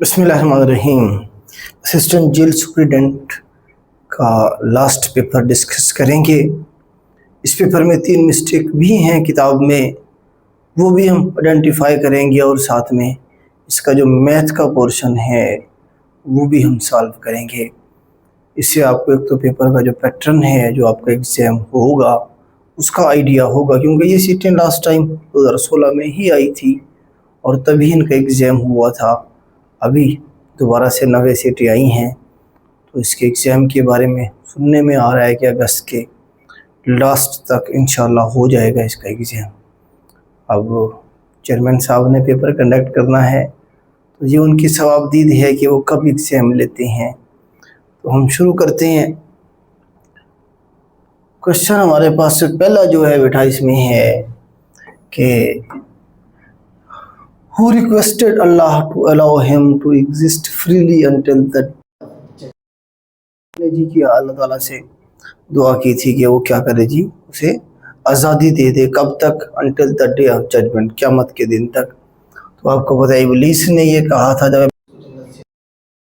बिस्मिल्लाहिर्रहमानिर्रहीम। Assistant jail superintendent का last paper discuss करेंगे। इस पेपर में 3 मिस्टेक भी हैं किताब में, वो भी हम आइडेंटिफाई करेंगे और साथ में इसका जो मैथ का पोर्शन है वो भी हम सॉल्व करेंगे। इससे आपको एक तो पेपर का जो पैटर्न है जो आपका एग्ज़ाम होगा उसका आइडिया होगा, क्योंकि ये सीटें लास्ट टाइम 2016 में ही आई थी और तभी इनका एग्ज़ाम हुआ था। अभी दोबारा से नवे सीटें आई हैं, तो इसके एग्ज़ाम के बारे में सुनने में आ रहा है कि अगस्त के लास्ट तक इंशाल्लाह हो जाएगा इसका एग्ज़ाम। अब चेयरमैन साहब ने पेपर कंडक्ट करना है, तो ये उनकी सवाबदीद है कि वो कब एग्ज़ाम लेते हैं। तो हम शुरू करते हैं। क्वेश्चन हमारे पास से पहला जो है बेटा इसमें है कि Who requested Allah to allow him to exist freely until the जी की अल्लाह ताला से दुआ की थी कि वो क्या करे जी, उसे आज़ादी दे दे। कब तक? until the day of judgment, क़यामत के दिन तक। तो आपको पता है इब्लीस ने ये कहा था जब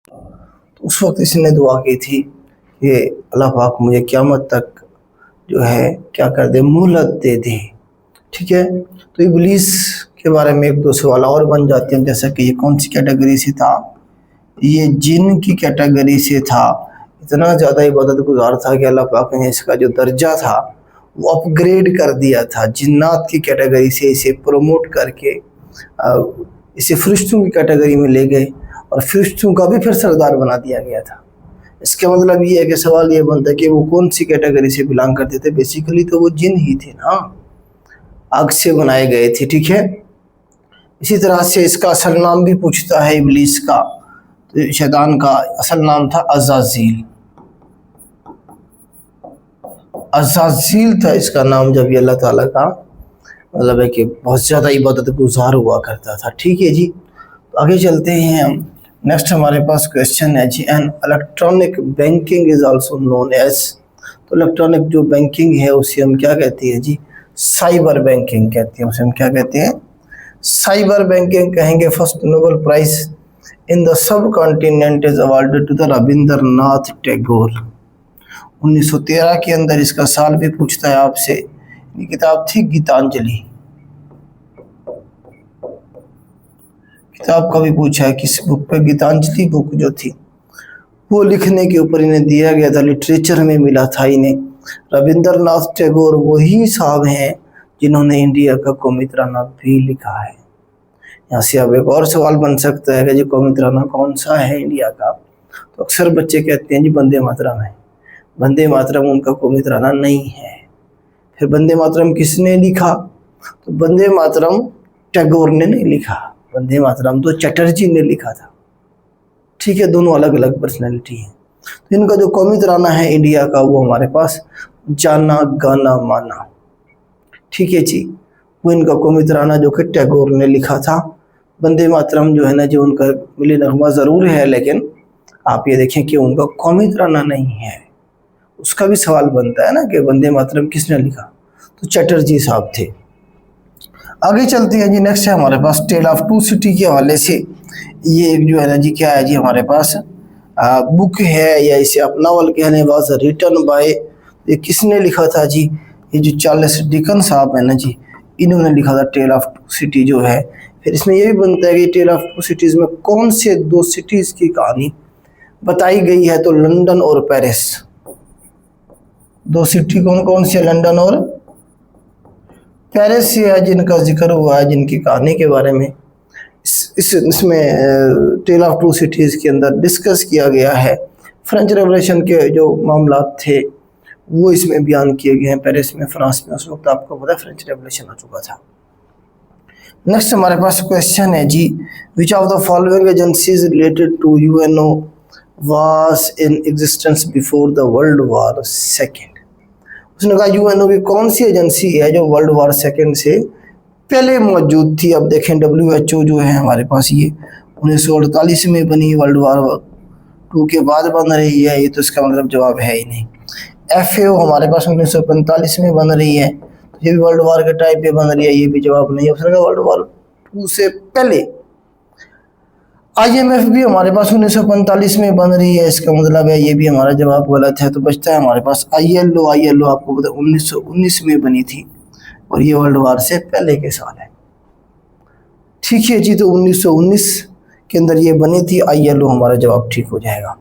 तो उस वक्त इसने दुआ की थी कि अल्लाह पाक मुझे क़यामत तक जो है क्या कर दे, मोहलत दे दे। ठीक है, तो इब्लीस के बारे में एक दो सवाल और बन जाते हैं, जैसा कि ये कौन सी कैटेगरी से था? ये जिन की कैटेगरी से था। इतना ज़्यादा इबादत गुजार था कि अल्लाह पाक ने इसका जो दर्जा था वो अपग्रेड कर दिया था। जिन्नात की कैटेगरी से इसे प्रमोट करके इसे फरिश्तों की कैटेगरी में ले गए और फरिश्तों का भी फिर सरदार बना दिया गया था। इसका मतलब ये है कि सवाल ये बनता है कि वो कौन सी कैटेगरी से बिलोंग करते थे? बेसिकली तो वो जिन ही थे ना, आग से बनाए गए थे। ठीक है, इसी तरह से इसका असल नाम भी पूछता है इब्लीस का, तो शैतान का असल नाम था अज़ाज़ील। अज़ाज़ील था इसका नाम, जब ये अल्लाह ताला का मतलब है कि बहुत ज़्यादा इबादत गुजार हुआ करता था। ठीक है जी, तो आगे चलते हैं हम। नेक्स्ट हमारे पास क्वेश्चन है जी, an electronic banking is also known as. तो इलेक्ट्रॉनिक जो बैंकिंग है उसे हम क्या कहते हैं जी? साइबर बैंकिंग कहते हैं। उसे हम क्या कहते हैं? साइबर बैंकिंग कहेंगे। First Nobel prize in the subcontinent is awarded to the Rabindranath Tagore. 1913 के अंदर इसका साल भी पूछता है आपसे। ये किताब थी गीतांजलि, किताब का भी पूछा है किस बुक पे? गीतांजलि बुक जो थी वो लिखने के ऊपर इन्हें दिया गया था, लिटरेचर में मिला था इन्हें। रविंद्रनाथ टैगोर वही साहब हैं जिन्होंने इंडिया का कौमित्राना भी लिखा है। यहाँ से अब एक और सवाल बन सकता है कि जी कौमित्राना कौन सा है इंडिया का? तो अक्सर बच्चे कहते हैं जी वंदे मातरम है। वंदे मातरम उनका कौमित्राना नहीं है। फिर वंदे मातरम किसने लिखा? तो वंदे मातरम टैगोर ने नहीं लिखा, वंदे मातरम तो चटर्जी ने लिखा था। ठीक है, दोनों अलग अलग पर्सनैलिटी हैं। तो इनका जो कौमित्राना है इंडिया का वो हमारे पास जाना गाना माना। ठीक है जी, वो इनका कौमित्राना जो कि टैगोर ने लिखा था। वंदे मातरम जो है ना, जो उनका मिली नगमा ज़रूर है, लेकिन आप ये देखें कि उनका कौमित्राना नहीं है। उसका भी सवाल बनता है ना कि वंदे मातरम किसने लिखा? तो चटर्जी साहब थे। आगे चलते हैं जी। नेक्स्ट है हमारे पास टेल ऑफ टू सिटी के हवाले से। ये एक जो है ना जी क्या है जी हमारे पास बुक है, या इसे आप नावल कहने वाज रिटन बाय, ये किसने लिखा था जी? ये जो चार्ल्स डिकन साहब है ना जी, इन्होंने लिखा था टेल ऑफ टू सिटी जो है। फिर इसमें ये भी बनता है कि टेल ऑफ टू सिटीज़ में कौन से 2 सिटीज़ की कहानी बताई गई है? तो लंदन और पेरिस। 2 सिटी कौन कौन से? लंदन और पेरिस से है जिनका जिक्र हुआ है, जिनकी कहानी के बारे में इसमें टेल ऑफ टू सिटीज़ के अंदर डिस्कस किया गया है। फ्रेंच रेवोल्यूशन के जो मामला थे वो इसमें बयान किए गए हैं। पेरिस में, फ्रांस में उस वक्त आपको पता है फ्रेंच रेवोल्यूशन आ चुका था। नेक्स्ट हमारे पास क्वेश्चन है जी, which of the following agencies related to UNO was in existence before the world war second. उसने कहा यूएनओ की कौन सी एजेंसी है जो वर्ल्ड वॉर सेकेंड से पहले मौजूद थी? अब देखें WHO जो है हमारे पास ये 1948 में बनी, वर्ल्ड वॉर 2 के बाद बन रही है, ये तो इसका मतलब जवाब है ही नहीं। FAO हमारे पास 1945 में बन रही है, तो ये भी वर्ल्ड वॉर के टाइम पे बन रही है, ये भी जवाब नहीं है। उसने कहा वर्ल्ड वॉर 2 से पहले IMF भी हमारे पास 1945 में बन रही है, इसका मतलब है ये भी हमारा जवाब गलत है। तो बचता है हमारे पास ILO आपको पता 1919 में बनी थी और ये वर्ल्ड वार से पहले के साल है। ठीक है जी, तो 1919 के अंदर ये बनी थी ILO, हमारा जवाब ठीक हो जाएगा।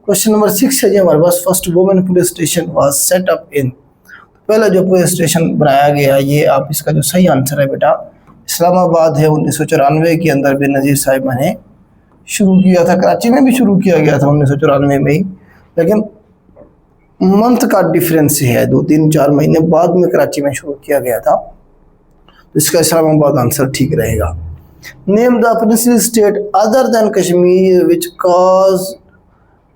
क्वेश्चन नंबर 6 है जी हमारे पास, first women police station was set up in, पहला जो पुलिस स्टेशन बनाया गया, ये आप इसका जो सही आंसर है बेटा इस्लामाबाद है। 1994 के अंदर बेनज़ीर साहिबा ने शुरू किया था। कराची में भी शुरू किया गया था 1994 में ही, लेकिन मंथ का डिफरेंस है, 2-3-4 महीने बाद में कराची में शुरू किया गया था। तो इसका इस्लामाबाद आंसर ठीक रहेगा। Name the principal state other than Kashmir which cause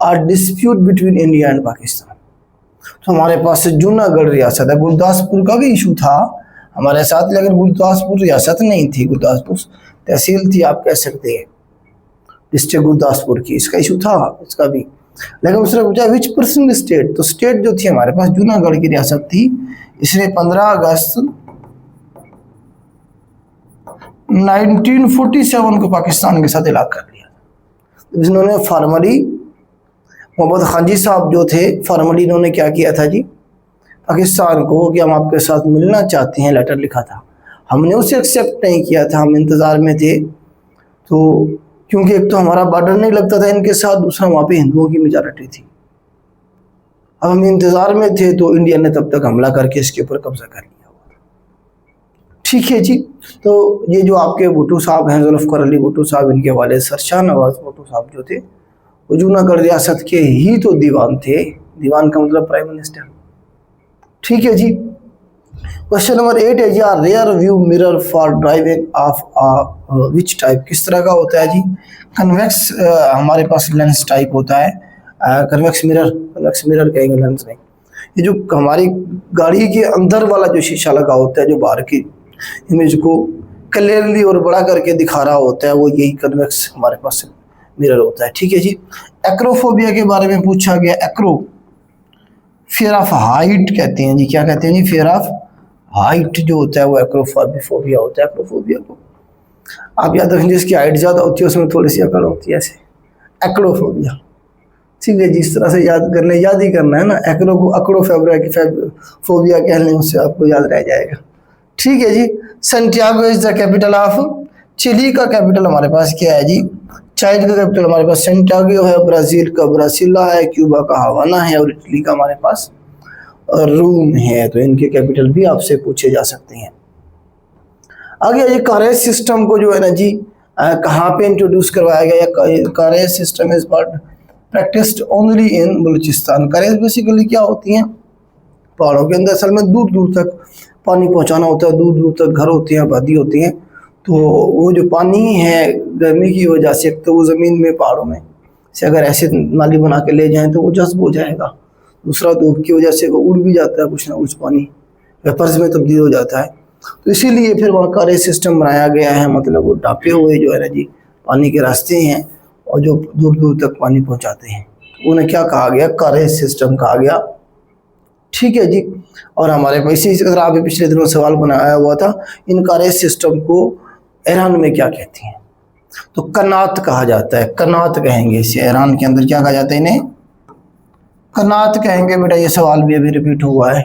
a dispute between India and Pakistan. तो हमारे पास जूनागढ़ रियासत है, गुरदासपुर का भी इशू था हमारे साथ, लेकिन गुरदासपुर रियासत नहीं थी, गुरदासपुर तहसील थी आप कह सकते हैं, डिस्ट्रिक्ट गुरदासपुर की, इसका इशू था इसका भी। लेकिन उसने पूछा विच पर्सन स्टेट, तो स्टेट जो थी हमारे पास जूनागढ़ की रियासत थी। इसने 15 अगस्त 1947 को पाकिस्तान के साथ इलाका कर लिया। जिन्होंने फॉर्मली मोहम्मद खान साहब जो थे, फॉर्मली इन्होंने क्या किया था जी, पाकिस्तान को कि हम आपके साथ मिलना चाहते हैं, लेटर लिखा था। हमने उसे एक्सेप्ट नहीं किया था, हम इंतज़ार में थे। तो क्योंकि एक तो हमारा बॉर्डर नहीं लगता था इनके साथ, दूसरा वहाँ पे हिंदुओं की मेजॉरिटी थी। अब हम इंतज़ार में थे तो इंडिया ने तब तक हमला करके इसके ऊपर कब्जा कर लिया। ठीक है जी, तो ये जो आपके भुट्टो साहब हैं, जुल्फ़िकार अली भुट्टो साहब, इनके वाले सरशाह नवाज भुट्टो साहब जो थे वो जूनागढ़ रियासत के ही तो दीवान थे। दीवान का मतलब प्राइम मिनिस्टर। ठीक है जी, क्वेश्चन नंबर 8 है जी, rear view mirror for driving of which type, किस तरह का होता है जी? कन्वेक्स हमारे पास लेंस टाइप होता है, कन्वेक्स मिरर कहेंगे, लेंस नहीं। ये जो हमारी गाड़ी के अंदर वाला जो शीशा लगा होता है, जो बाहर की इमेज को क्लियरली और बड़ा करके दिखा रहा होता है, वो यही कन्वेक्स हमारे पास मिरर होता है। ठीक है जी, एक्रोफोबिया के बारे में पूछा गया। एक्रो फियर ऑफ हाइट कहते हैं जी, क्या कहते हैं जी? फियर ऑफ हाइट जो होता है वो एक्रोफोबिया होता है। एक्रोफोबिया को आप याद रखें, जिसकी हाइट ज़्यादा होती है उसमें थोड़ी सी अकड़ होती है, ऐसे एक्रोफोबिया। ठीक है, जिस तरह से याद ही करना है ना, एक्रो को फोबिया कह लें, उससे आपको याद रह जाएगा। ठीक है जी, Santiago is the capital of, Chile का कैपिटल हमारे पास क्या है जी? चाइल्ड का कैपिटल हमारे पास सैंटियागो है, ब्राज़ील का ब्रासिला है, क्यूबा का हवाना है और इटली का हमारे पास रोम है। तो इनके कैपिटल भी आपसे पूछे जा सकते हैं। आगे ये कारेज सिस्टम को जो है ना जी, कहाँ पे इंट्रोड्यूस करवाया गया? Karez system is practised only in Balochistan. Karez basically क्या होती हैं? पहाड़ों के अंदर असल में दूर दूर तक पानी पहुंचाना होता है, दूर दूर तक घर होते हैं, आबादी होती है। तो वो जो पानी है गर्मी की वजह से, तो वो ज़मीन में पहाड़ों में से अगर ऐसे नाली बना के ले जाएं तो वो जज्ब हो जाएगा। दूसरा धूप की वजह से वो उड़ भी जाता है, कुछ ना कुछ पानी वेपर्स में तब्दील हो जाता है। तो इसीलिए फिर वहाँ कारेज सिस्टम बनाया गया है, मतलब वो ढापे हुए जो है ना जी पानी के रास्ते हैं और जो दूर दूर तक पानी पहुँचाते हैं, उन्हें क्या कहा गया? कारेज सिस्टम कहा गया। ठीक है जी, और हमारे पास इसी तरह अभी पिछले दिनों सवाल बनाया हुआ था, इन कारेज सिस्टम को ईरान में क्या कहते हैं? तो कनात कहा जाता है, कनात कहेंगे इसे। ईरान के अंदर क्या कहा जाता है? इन्हें कनात कहेंगे बेटा। ये सवाल भी अभी रिपीट हुआ है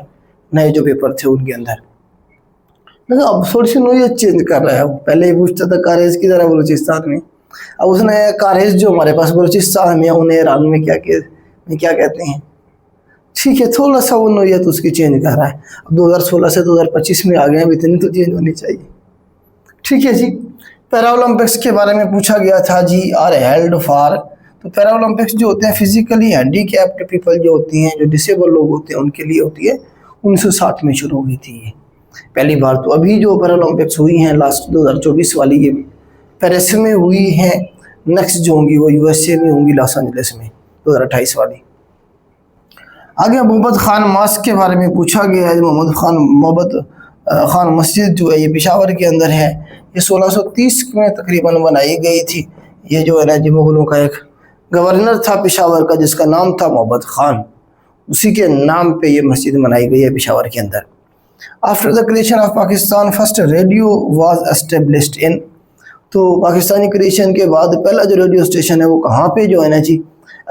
नए जो पेपर थे उनके अंदर। लेकिन अब थोड़ी सी नोयत चेंज कर रहा है। पहले ही पूछता था कारेज की तरह बलूचिस्तान में, अब उसने कारेज जो हमारे पास बलूचिस्तान में, उन्हें ईरान में क्या कहते हैं? ठीक है, थोड़ा सा वो नोयत उसकी चेंज कर रहा है। अब 2016 से 2025 में आ गए हैं, इतनी तो चेंज होनी चाहिए। ठीक है जी, पैरा ओलंपिक्स के बारे में पूछा गया था जी, आर हेल्ड फॉर। तो पैरा ओलंपिक्स जो होते हैं फिजिकली हैंडीकैप्ड पीपल जो होती हैं, जो डिसेबल लोग होते हैं, उनके लिए होती है। 1960 में शुरू हुई थी ये पहली बार। तो अभी जो पैरा ओलंपिक्स हुई हैं लास्ट 2024 वाली, ये पेरिस में हुई हैं। नेक्स्ट जो होंगी वो USA में होंगी, लॉस एंजलिस में 2028 वाली। आगे मोहम्मद खान मस्जिद के बारे में पूछा गया है। मोहम्मद खान मस्जिद जो है ये पेशावर के अंदर है। ये 1630 में तकरीबन बनाई गई थी। ये जो है ना जी मुगलों का एक गवर्नर था पेशावर का, जिसका नाम था मोहम्मद खान, उसी के नाम पे ये मस्जिद बनाई गई है पेशावर के अंदर। After the creation of Pakistan first radio was established in, तो पाकिस्तानी क्रिएशन के बाद पहला जो रेडियो स्टेशन है वो कहाँ पे जो है ना जी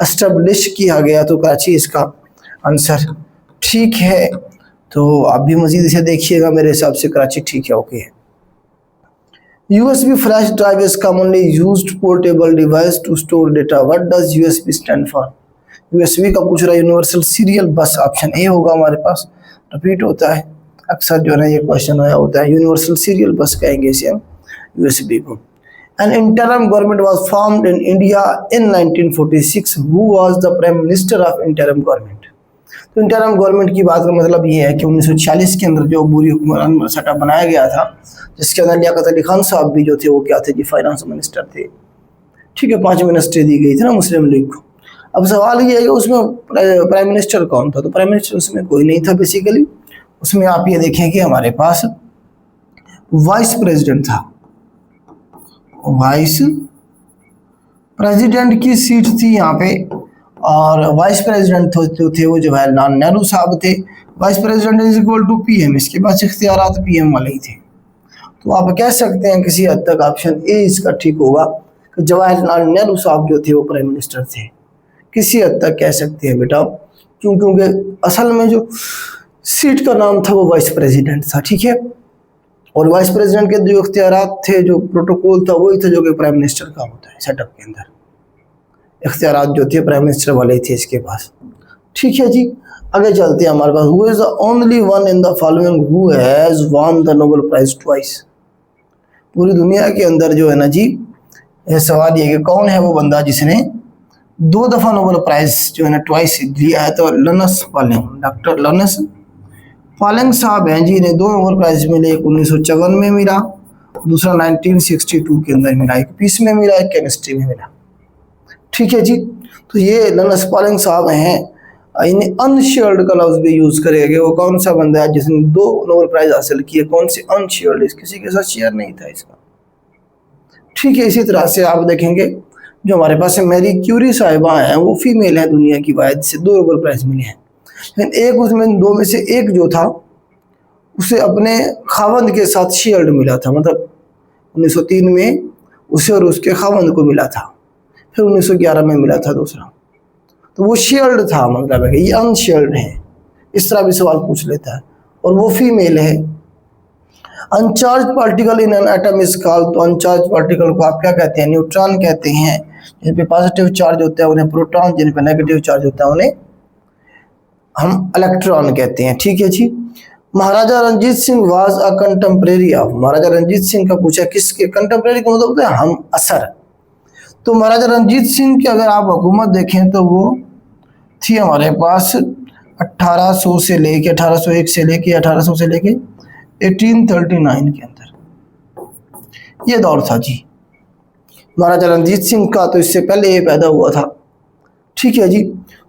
एस्टेब्लिश किया गया, तो कराची इसका आंसर ठीक है। तो आप भी मजीद इसे देखिएगा, मेरे हिसाब से कराची ठीक है, ओके है। USB flash drive is commonly used portable device to store data. What does USB stand for? USB का पूछ रहा है, यूनिवर्सल सीरियल बस, ऑप्शन ए होगा हमारे पास। रिपीट होता है अक्सर जो है ना ये क्वेश्चन आया होता है, यूनिवर्सल सीरियल बस कहेंगे इसे हम USB को। An interim government was formed in India in 1946. Who was the Prime Minister of interim government? तो इंटरम गवर्नमेंट की बात का मतलब ये है कि 1946 के अंदर जो बुरी हुक्मरान सेटअप बनाया गया था, जिसके अंदर लियाकत अली खान साहब भी जो थे वो क्या थे जी, फाइनेंस मिनिस्टर थे। ठीक है, 5 मिनिस्ट्री दी गई थी ना मुस्लिम लीग को। अब सवाल ये है कि उसमें प्राइम मिनिस्टर कौन था, तो प्राइम मिनिस्टर उसमें कोई नहीं था बेसिकली। उसमें आप ये देखें कि हमारे पास वाइस प्रेसिडेंट था, वाइस प्रेसिडेंट की सीट थी यहाँ पे, और वाइस प्रेसिडेंट जो थे वो जवाहरलाल नेहरू साहब थे। Vice president is equal to PM, इसके पास इख्तियारात पीएम वाले ही थे। तो आप कह सकते हैं किसी हद तक ऑप्शन ए इसका ठीक होगा कि जवाहरलाल नेहरू साहब जो थे वो प्राइम मिनिस्टर थे, किसी हद तक कह सकते हैं बेटा, क्योंकि असल में जो सीट का नाम था वो वाइस प्रेसिडेंट था। ठीक है, और वाइस प्रेसिडेंट के जो इख्तियारात थे, जो प्रोटोकॉल था वही था जो कि प्राइम मिनिस्टर का होता है। सेटअप के अंदर इख्तियारात जो थे प्राइम मिनिस्टर वाले थे इसके पास। ठीक है जी, आगे चलते हैं हमारे पास। Who is the only one in the following who has won the Nobel prize twice? पूरी दुनिया के अंदर जो है ना जी ये सवाल ये कि कौन है वो बंदा जिसने 2 दफ़ा नोबेल प्राइज जो है ना ट्वाइस लिया है? तो learns polling, doctor learns polling साहब हैं जी, इन्हें 2 नोबेल प्राइज मिले। एक 1954 में मिला, दूसरा 1962 के अंदर मिला। एक पीस में मिला, एक केमिस्ट्री में मिला। ठीक है जी, तो ये लर्नस पॉलिंग साहब हैं। इन्हें अनशेयर्ड का लफ्ज़ भी यूज़ करेंगे। वो कौन सा बंदा है जिसने 2 नोबेल प्राइज हासिल किए? कौन से अनशेयर्ड, किसी के साथ शेयर नहीं था इसका। ठीक है, इसी तरह से आप देखेंगे जो हमारे पास मैरी क्यूरी साहिबा हैं वो फीमेल है दुनिया की वाहिद से 2 नोबेल प्राइज मिले हैं। लेकिन एक उसमें 2 में से एक जो था उसे अपने खावंद के साथ शेयर्ड मिला था, मतलब 1903 में उसे और उसके खावंद को मिला था, फिर 1911 में मिला था दूसरा। तो वो शेयर्ड था, मतलब है कि ये अनशेयर्ड है, इस तरह भी सवाल पूछ लेता है। और वो फीमेल है। अनचार्ज particle in an atom is called, तो अनचार्ज पार्टिकल को आप क्या कहते हैं? न्यूट्रॉन कहते हैं। जिन पे पॉजिटिव चार्ज होता है उन्हें प्रोटॉन, जिन पे नेगेटिव चार्ज होता है उन्हें हम इलेक्ट्रॉन कहते हैं। ठीक है जी। Maharaja Ranjit Singh was a contemporary of, Maharaja Ranjit Singh का पूछा किसके? कंटेम्प्रेरी का मतलब होता है हम असर। तो महाराजा रंजीत सिंह की अगर आप हुकूमत देखें तो वो थी हमारे पास 1800 से लेके 1801 से लेके 1800 से लेके 1839 के अंदर ये दौर था जी महाराजा रंजीत सिंह का। तो इससे पहले ये पैदा हुआ था। ठीक है जी।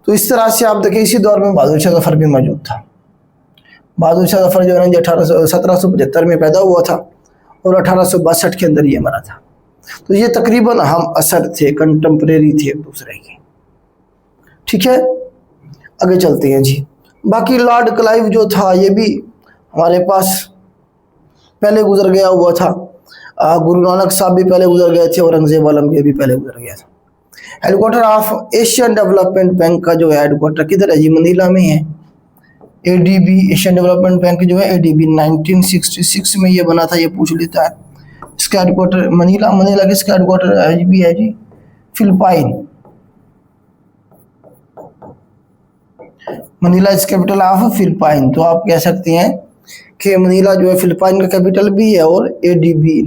तो इस तरह से आप देखिए इसी दौर में बहादुर शाह जफर भी मौजूद था। बहादुर शाह जफर जो है ना 1775 में पैदा हुआ था और 1862 के अंदर ये मरा था। तो ये तकरीबन हम असर थे, कंटेम्प्रेरी थे एक दूसरे के। ठीक है, आगे चलते हैं जी। बाकी लॉर्ड क्लाइव जो था ये भी हमारे पास पहले गुजर गया हुआ था। गुरु नानक साहब भी पहले गुजर गए थे, औरंगजेब आलमगीर भी पहले गुजर गया था। Headquarter of Asian development bank का जो है हेडक्वार्टर किधर है जी? मनीला में है। एडीबी, एशियन डेवलपमेंट बैंक जो है एडीबी 1966 में ये बना था, ये पूछ लेता है। इसका हेडक्वार्टर मनीला, मनीला किसका हेडक्वार्टर भी है जी? Philippine. Manila is capital of Philippine. तो आप कह सकते हैं कि मनीला जो है फिलिपाइन का कैपिटल भी है और एडीबी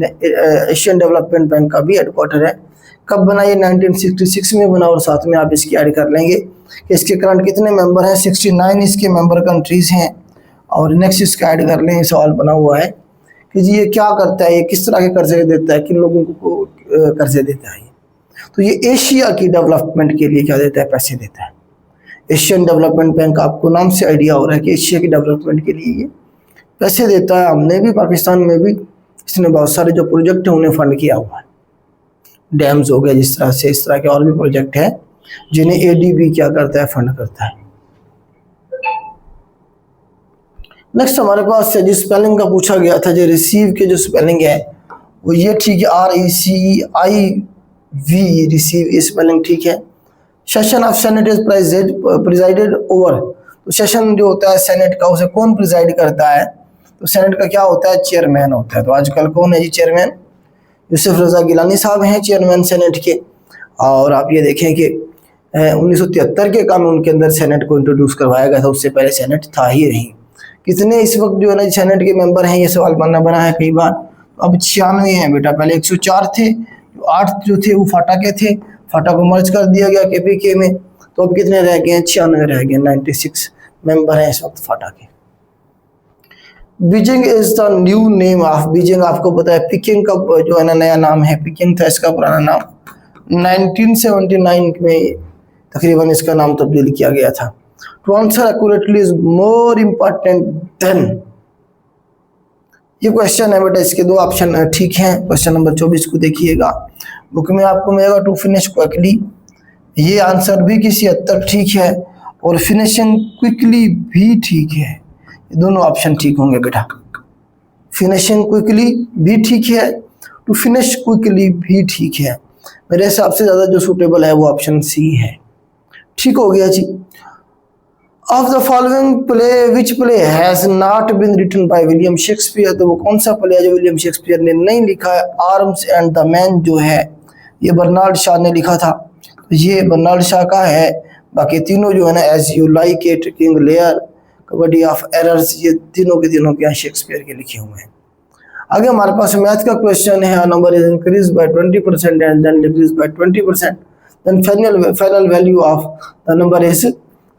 एशियन डेवलपमेंट बैंक का भी हेडक्वार्टर है। कब बना? ये 1966 में बना। और साथ में आप इसकी ऐड कर लेंगे कि इसके करंट कितने मेंबर हैं? 69 इसके मेंबर कंट्रीज हैं। और नेक्स्ट इसका ऐड कर लें, सवाल बना हुआ है कि जी ये क्या करता है, ये किस तरह के कर्जे देता है, किन लोगों को कर्जे देता है। तो ये एशिया की डेवलपमेंट के लिए क्या देता है? पैसे देता है। एशियन डेवलपमेंट बैंक, आपको नाम से आइडिया हो रहा है कि एशिया की डेवलपमेंट के लिए ये पैसे देता है। हमने भी पाकिस्तान में भी इसने बहुत सारे जो प्रोजेक्ट हैं उन्हें फंड किया हुआ है। डैम्स हो गए जिस तरह से, इस तरह के और भी प्रोजेक्ट हैं जिन्हें एडीबी क्या करता है? फंड करता है। नेक्स्ट हमारे पास जिस स्पेलिंग का पूछा गया था, जो रिसीव के जो स्पेलिंग है वो ये ठीक है, RECIV रिसीव, ये स्पेलिंग ठीक है। Session of senate is presided over, तो सेशन जो होता है सेनेट का उसे कौन प्रिजाइड करता है, तो सेनेट का क्या होता है, चेयरमैन होता है। तो आजकल कौन है जी चेयरमैन, यूसुफ रजा गिलानी साहब हैं चेयरमैन सेनेट के। और आप ये देखें कि 1973 के कानून के अंदर सेनेट को इंट्रोड्यूस करवाया गया था, उससे पहले सेनेट था ही नहीं। कितने इस वक्त जो है ना सेनेट के मेंबर हैं, ये सवाल बना है कई बार। अब 96 हैं बेटा, पहले 104 थे, 8 जो थे वो फाटा के थे, फाटा को मर्ज कर दिया गया KPK में, तो अब कितने रह गए हैं, 96 रह गए। 96 मेंबर हैं इस वक्त फाटा के। Beijing is the new name of, Beijing आपको पता है पिकिंग का जो है ना नया नाम है, पिकिंग था इसका पुराना नाम। 1979 में तकरीबन इसका नाम तब्दील किया गया था। To answer accurately is more important than, ये क्वेश्चन है बेटा, इसके 2 ऑप्शन ठीक हैं। क्वेश्चन नंबर 24 को देखिएगा, बुक में आपको मिलेगा टू फिनिश क्विकली, ये आंसर भी किसी हद तक ठीक है, और फिनिशिंग क्विकली भी ठीक है। दोनों ऑप्शन ठीक होंगे बेटा, फिनिशिंग क्विकली भी ठीक है, टू फिनिश क्विकली भी ठीक है। मेरे हिसाब से ज़्यादा जो सूटेबल है वो ऑप्शन C है। ठीक हो गया जी। Of the following play which play has not been written by William Shakespeare, तो वो कौन सा प्ले है जो विलियम शेक्सपियर ने नहीं लिखा है। आर्म्स एंड द मैन जो है ये बर्नार्ड शॉ ने लिखा था, तो ये बर्नार्ड शॉ का है। बाकी तीनों जो है ना as you like it, king Lear, comedy of errors, ये तीनों के तीनों क्या शेक्सपियर के लिखे हुए हैं। आगे हमारे पास मैथ का क्वेश्चन है, number is increase by 20% and then decrease by 20%, then final value of the number is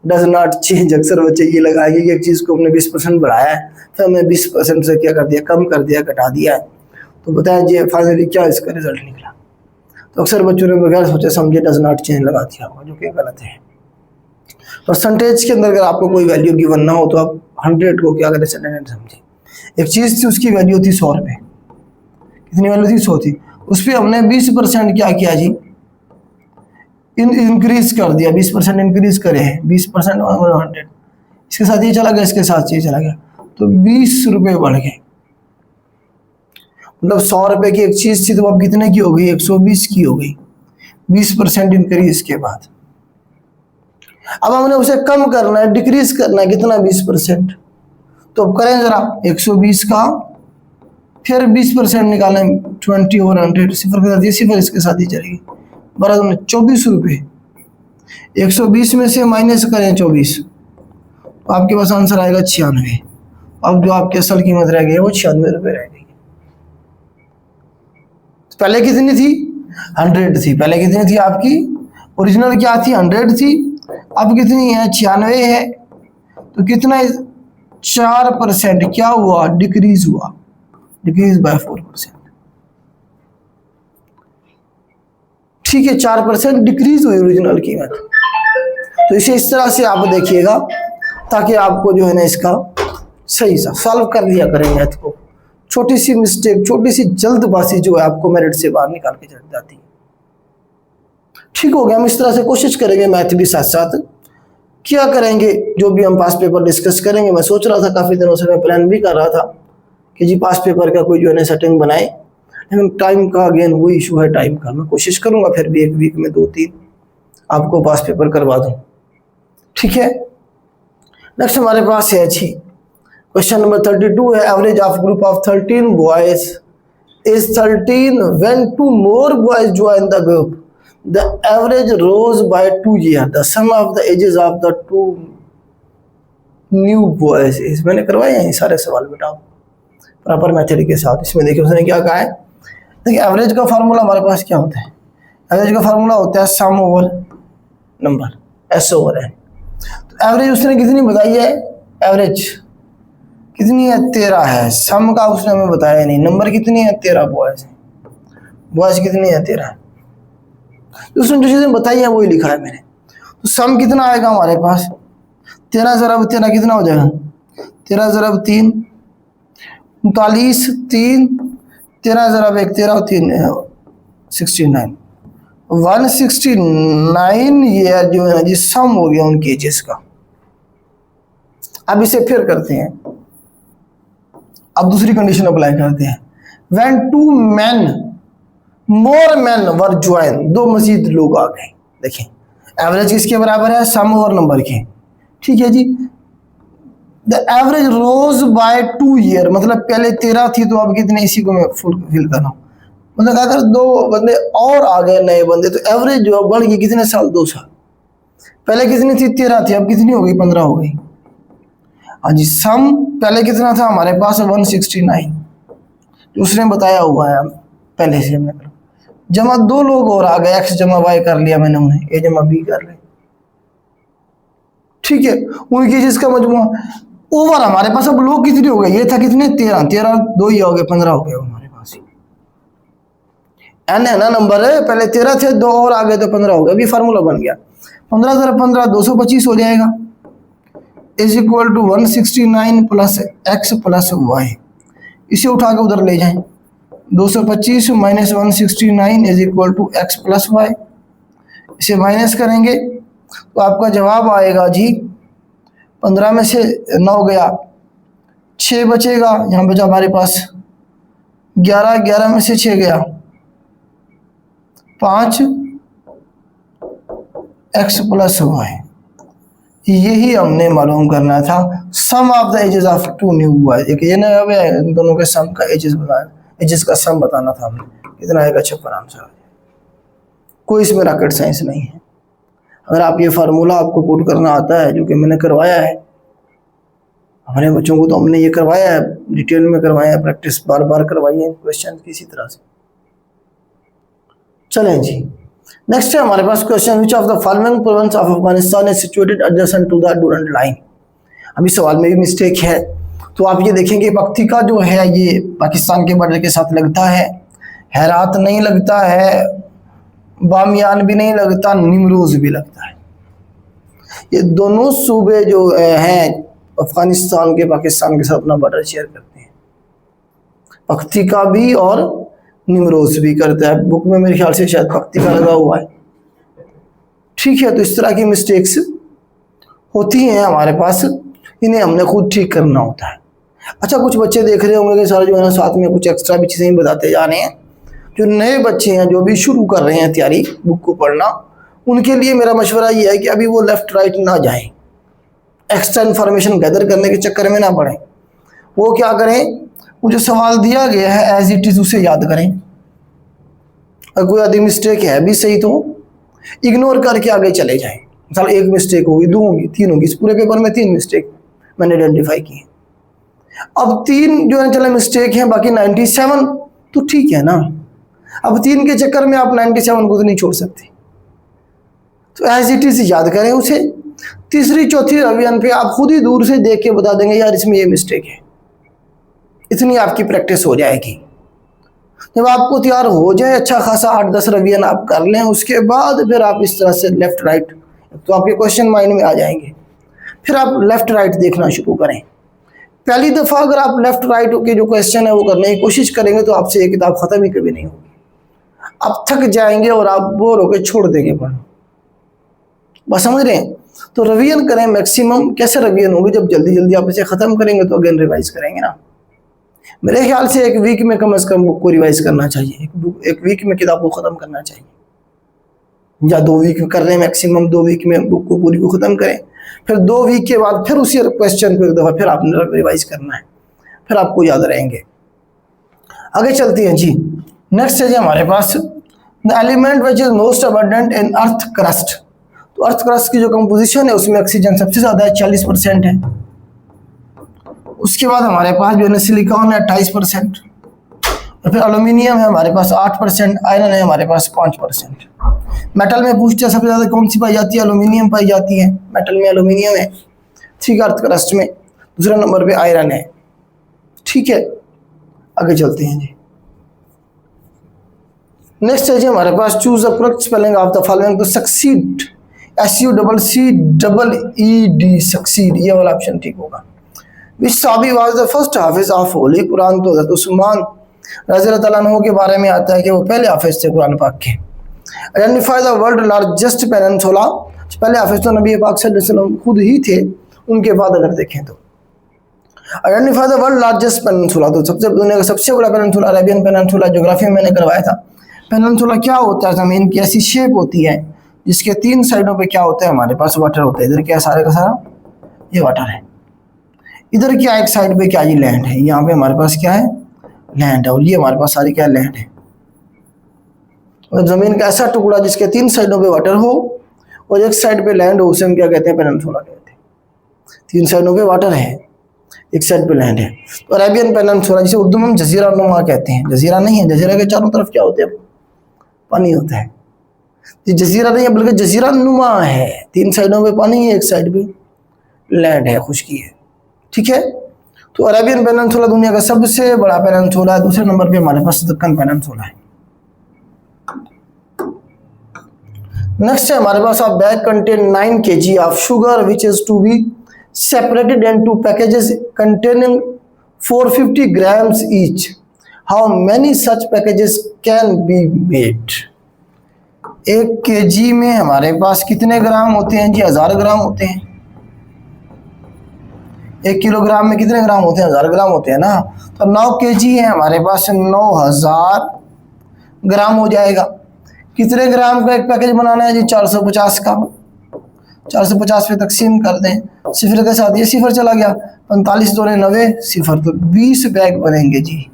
does not change. अक्सर बच्चे ये लगाएंगे कि एक चीज़ को हमने 20% बढ़ाया है, फिर हमने 20% से क्या कर दिया, कम कर दिया, घटा दिया है, तो बताएं जी फाइनली क्या इसका रिजल्ट निकला। तो अक्सर बच्चों ने बगैर सोचे समझे डज नॉट चेंज लगा दिया होगा, जो कि गलत है। परसेंटेज के अंदर अगर आपको कोई वैल्यू गिवन ना हो तो आप 100 को क्या करें, समझे। एक चीज़ थी उसकी वैल्यू थी 100 रुपये, कितनी वैल्यू थी, 100 थी, उस पर हमने 20% क्या किया जी, इंक्रीज कर दिया, 20% इंक्रीज करे हैं, 20% 100, इसके साथ ये चला गया, इसके साथ ये चला गया, तो 20 रुपये बढ़ गए। मतलब 100 रुपये की एक चीज़ थी तो अब कितने की हो गई, 120 की हो गई, 20% इंक्रीज के बाद। अब हमने उसे कम करना है, डिक्रीज करना है, कितना, 20%। तो अब करें जरा, 120 का फिर 20% निकालें, 20 और 100, सिफर के साथ ये सिफर इसके साथ ही चलेगी, बराबर में 24 रुपये। 120 में से माइनस करें 24, तो आपके पास आंसर आएगा 96। अब जो आपकी असल कीमत रह गई है वो 96 रुपये रह गई। पहले कितनी थी, 100 थी, पहले कितनी थी आपकी ओरिजिनल क्या थी, 100 थी, अब कितनी है, 96 है, तो कितना 4% क्या हुआ, डिक्रीज हुआ, डिक्रीज बाय 4%। ठीक है, 4% डिक्रीज हुई ओरिजिनल कीमत। तो इसे इस तरह से आप देखिएगा ताकि आपको जो है ना इसका सही सा सॉल्व कर लिया करें मैथ को। छोटी सी मिस्टेक, छोटी सी जल्दबाजी जो है आपको मेरिट से बाहर निकाल के चढ़ जाती है। ठीक हो गया, हम इस तरह से कोशिश करेंगे मैथ भी साथ साथ क्या करेंगे, जो भी हम पास पेपर डिस्कस करेंगे। मैं सोच रहा था काफ़ी दिनों से, मैं प्लान भी कर रहा था कि जी पास पेपर का कोई जो है ना सेटिंग बनाए, लेकिन टाइम का अगेन वो इशू है टाइम का। मैं कोशिश करूंगा फिर भी एक वीक में 2-3 आपको पास पेपर करवा दूं, ठीक है। नेक्स्ट हमारे पास है जी क्वेश्चन नंबर 32 है, average of group of 13 boys is 13 when 2 more boys join the group, the average rose by 2 year, the sum of the ages of the 2 new boys is. मैंने करवाए हैं सारे सवाल बेटा प्रॉपर मेथड के साथ। इसमें देखिए उसने क्या कहा है, देखिए एवरेज का फार्मूला हमारे पास क्या होता है, एवरेज का फार्मूला होता है sum over number, S over N. तो एवरेज उसने कितनी बताई है, एवरेज कितनी है, 13 है। सम का उसने हमें बताया नहीं, नंबर कितनी है, 13 बॉयज है, बॉयज कितनी है, 13। तो उसने जो चीज़ें बताई है वही लिखा है मैंने। तो सम कितना आएगा हमारे पास, 13 ज़रब 13 कितना हो जाएगा, 13 ज़रब 3 39, 3 13 ज़रब 1 13 और 3 69, 169 ये जो है जी सम हो गया उनके एजेस का। अब इसे फिर करते हैं, अब दूसरी कंडीशन अप्लाई करते हैं, when 2 men more man were join, 2 मजीद लोग आ गए। देखें एवरेज किसके बराबर है, सम और नंबर के, ठीक है जी। The average rose by 2 year, मतलब पहले 13 थी तो अब कितने, इसी को मैं फुलफिल कर रहा हूँ। मतलब अगर 2 बंदे और आ गए नए बंदे तो एवरेज जो बढ़ गई कितने साल, 2 साल। पहले कितनी थी, 13 थी, अब कितनी हो गई, 15 हो गई। हाँ जी, सम पहले कितना था हमारे पास, 169, दूसरे में बताया हुआ है पहले से हमने। जमा 2 लोग और आ गए, एक्स जमा वाई कर लिया मैंने, उन्हें ए जमा बी कर ले, ठीक है। उनकी जिसका मजमुआ ओवर हमारे पास अब लोग कितने हो गए, ये था कितने, 13, 2 ही हो गए, 15 हो गए हमारे पास। एन है ना नंबर है, पहले 13 थे, 2 और आ गए तो 15 हो गए। अभी फार्मूला बन गया, 15 × 15 225 हो जाएगा, is equal to 169 plus x plus y. इसे उठा के उधर ले जाएं, 225 minus 169 is equal to x plus y. इसे माइनस करेंगे तो आपका जवाब आएगा जी, 15 में से 9 गया, 6 बचेगा, यहाँ बचा हमारे पास 11, 11 में से 6 गया, 5 एक्स प्लस वाई। यही हमने मालूम करना था, sum of the ages of 2 new boys. एक ये ना इन दोनों के सम का एजेस बताना, एजेस का सम बताना था हमें, कितना आएगा, 56 आंसर। कोई इसमें रॉकेट साइंस नहीं है। अगर आप ये फार्मूला आपको पुट करना आता है, जो कि मैंने करवाया है हमारे बच्चों को, तो हमने ये करवाया है, डिटेल में करवाया है, प्रैक्टिस बार बार करवाई है क्वेश्चन किसी तरह से। चलें जी, नेक्स्ट है हमारे पास question, which of the following province of Afghanistan is situated adjacent to the Durand line. अभी सवाल में भी मिस्टेक है, तो आप ये देखेंगे पख्तिका जो है ये पाकिस्तान के बॉर्डर के साथ लगता है, हेरात नहीं लगता है, बामियान भी नहीं लगता, निमरोज भी लगता है। ये दोनों सूबे जो हैं अफगानिस्तान के पाकिस्तान के साथ अपना बॉर्डर शेयर करते हैं, पख्तिका भी और निमरोज भी करता है। बुक में मेरे ख्याल से शायद पख्तिका लगा हुआ है, ठीक है। तो इस तरह की मिस्टेक्स होती हैं हमारे पास, इन्हें हमने खुद ठीक करना होता है। अच्छा, कुछ बच्चे देख रहे होंगे कि सारे जो है ना साथ में कुछ एक्स्ट्रा भी चीज़ें बताते जा रहे हैं। जो नए बच्चे हैं, जो भी शुरू कर रहे हैं तैयारी बुक को पढ़ना, उनके लिए मेरा मशवरा ये है कि अभी वो लेफ़्ट राइट ना जाएं, एक्स्ट्रा इन्फॉर्मेशन गैदर करने के चक्कर में ना पड़ें। वो क्या करें, वो जो सवाल दिया गया है एज इट इज़ उसे याद करें। अगर कोई आदि मिस्टेक है भी सही तो इग्नोर करके आगे चले जाएं। मिसाल 1 मिस्टेक होगी, 2 होंगी, 3 होगी, इस पूरे पेपर में 3 मिस्टेक मैंने आइडेंटिफाई की है। अब 3 जो है चले मिस्टेक हैं, बाकी 97 तो ठीक है ना। अब 3 के चक्कर में आप 97 को तो नहीं छोड़ सकते, तो एज इट इज याद करें उसे। तीसरी चौथी रिवीजन पे आप खुद ही दूर से देख के बता देंगे यार इसमें ये मिस्टेक है, इतनी आपकी प्रैक्टिस हो जाएगी। जब आपको तैयार हो जाए अच्छा खासा 8-10 रिवीजन आप कर लें, उसके बाद फिर आप इस तरह से लेफ्ट राइट, तो आपके क्वेश्चन माइंड में आ जाएंगे, फिर आप लेफ्ट राइट देखना शुरू करें। पहली दफ़ा अगर आप लेफ्ट राइट के जो क्वेश्चन है वो करने की कोशिश करेंगे तो आपसे ये किताब ख़त्म ही कभी नहीं होगी। आप थक जाएंगे और आप बोर होकर छोड़ देंगे पढ़ना। बस समझ रहे हैं? तो रिवीजन करें मैक्सिमम। कैसे रिवीजन होगी, जब जल्दी जल्दी आप इसे ख़त्म करेंगे तो अगेन रिवाइज करेंगे ना। मेरे ख्याल से 1 वीक में कम से कम बुक को रिवाइज करना चाहिए, एक वीक में किताब को ख़त्म करना चाहिए, या 2 वीक में कर रहे हैं मैक्सिमम, 2 वीक में बुक को पूरी को ख़त्म करें, फिर 2 वीक के बाद फिर उसी क्वेश्चन को एक दफ़ा फिर आपने रिवाइज करना है, फिर आपको याद रहेंगे। आगे चलते हैं जी। नेक्स्ट है जी हमारे पास the element which is most abundant in earth crust. तो अर्थ क्रस्ट की जो कंपोजिशन है उसमें ऑक्सीजन सबसे ज़्यादा है, 40% है। उसके बाद हमारे पास जो है सिलिकॉन है 28%, और फिर एल्यूमिनियम है हमारे पास 8%, आयरन है हमारे पास 5%। मेटल में पूछते हैं सबसे ज़्यादा कौन सी पाई जाती है, एल्यूमिनियम पाई जाती है। मेटल में एल्यूमिनियम है, ठीक है। अर्थ क्रस्ट में दूसरे नंबर पे आयरन है, ठीक है। आगे चलते हैं जी। नेक्स्ट है जी हमारे पास choose the correct spelling of the following. तो सक्सीड, SUCCEED, सक्सीड, ये वाला ऑप्शन ठीक होगा। विच सहाबी वाज द फर्स्ट हाफिज ऑफ होली कुरान। तो हज़रत उस्मान रज़ी अल्लाह तआला अन्हु के बारे में आता है कि वो पहले हाफिज थे कुरान पाक के। Identify the world largest peninsula. पहले हाफिज तो नबी पाक सल्लल्लाहु अलैहि वसल्लम खुद ही थे, उनके बाद अगर देखें तो identify the world largest peninsula, तो सबसे दुनिया का सबसे बड़ा पेनिनसुला अरेबियन पेनिनसुला, ज्योग्राफी में मैंने करवाया था। पेनिनसुला क्या होता है, जमीन की ऐसी शेप होती है जिसके 3 साइडों पे क्या होता है, हमारे पास वाटर होता है। इधर क्या सारे का सारा ये वाटर है, इधर क्या एक साइड पे क्या ये लैंड है, यहाँ पे हमारे पास क्या है लैंड है, और ये हमारे पास सारी क्या लैंड है। और जमीन का ऐसा टुकड़ा जिसके 3 साइडों पे वाटर हो और एक साइड पे लैंड हो, उसे हम क्या कहते हैं, पेनिनसुला कहते हैं। 3 साइडों पे वाटर है, एक साइड पे लैंड है। तो अरेबियन पेनिनसुला जिसे उर्दू में हम जजीरा नुमा कहते हैं, जजीरा नहीं है, जजीरा के चारों तरफ क्या होते हैं, पानी होता है। ये जजीरा नहीं है बल्कि जजीरा नुमा है, 3 साइडों पे पानी है, एक साइड पे लैंड है, खुशकी है, ठीक है। तो अरेबियन पेनिनसुला दुनिया का सबसे बड़ा पेनिनसुला है। दूसरे नंबर पे हमारे पास दक्कन पेनिनसुला है। नेक्स्ट है हमारे पास, a bag contain 9 kg of sugar which is to be separated into packages containing 450 grams each. How many such packages can be made? 1 kg में हमारे पास कितने ग्राम होते हैं जी, 1000 ग्राम होते हैं। 1 किलोग्राम में कितने ग्राम होते हैं, 1000 ग्राम होते हैं ना। तो 9 kg है हमारे पास, 9000 ग्राम हो जाएगा। कितने ग्राम का एक पैकेज बनाना है जी, 450 का। 450 पे तकसीम कर दें, सिफर के साथ ये सिफर चला गया, 45 दूने 90 सिफर, तो 20 बैग बनेंगे जी।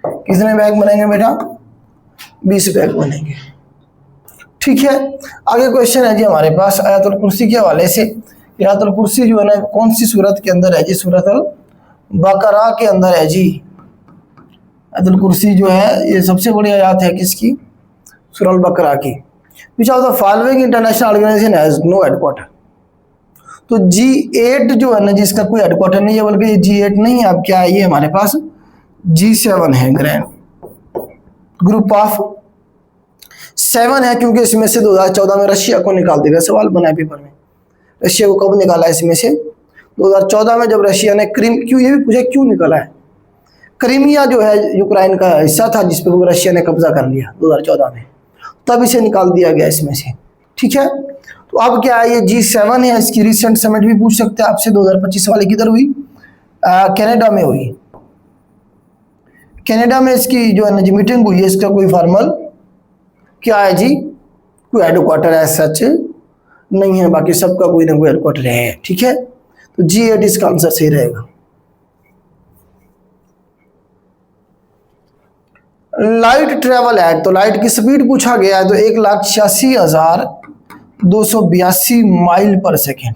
कितने बैग बनेंगे बेटा, 20 बैग बनेंगे, ठीक है। आगे क्वेश्चन है जी हमारे पास आयतुल कुर्सी के हवाले से। आयतुल कुर्सी जो है ना कौन सी सूरत के अंदर है जी, सूरत अल बकरा के अंदर है जी। आयतुल कुर्सी जो है ये सबसे बड़ी आयत है किसकी, सूरह अल बकरा की। Which of the following international organisation has no headquarter. तो G8 जो है ना जिसका कोई हेडक्वार्टर नहीं है, बल्कि G8 नहीं है, अब क्या है ये हमारे पास G7 है, ग्रैंड ग्रुप ऑफ 7 है, क्योंकि इसमें से 2014 में रशिया को निकाल देगा। सवाल बना है पेपर में, रशिया को कब निकाला इसमें से, 2014 में, जब रशिया ने क्रीम, क्यों ये भी पूछा क्यों निकाला है, क्रीमिया जो है यूक्रेन का हिस्सा था जिस पर रशिया ने कब्जा कर लिया 2014 में, तब इसे निकाल दिया गया इसमें से, ठीक है। तो अब क्या है ये G7 है, इसकी रिसेंट समिट भी पूछ सकते हैं आपसे, 2025 वाली किधर हुई, कनाडा में हुई। कनाडा में इसकी जो है ना जी मीटिंग हुई है, इसका कोई फॉर्मल क्या है जी, कोई हेडक्वार्टर है सच नहीं है, बाकी सबका कोई ना कोई हेडक्वार्टर है, ठीक है। तो G8 इसका आंसर सही रहेगा। लाइट ट्रेवल है, तो लाइट की स्पीड पूछा गया है, तो 1,86,282 माइल पर सेकेंड,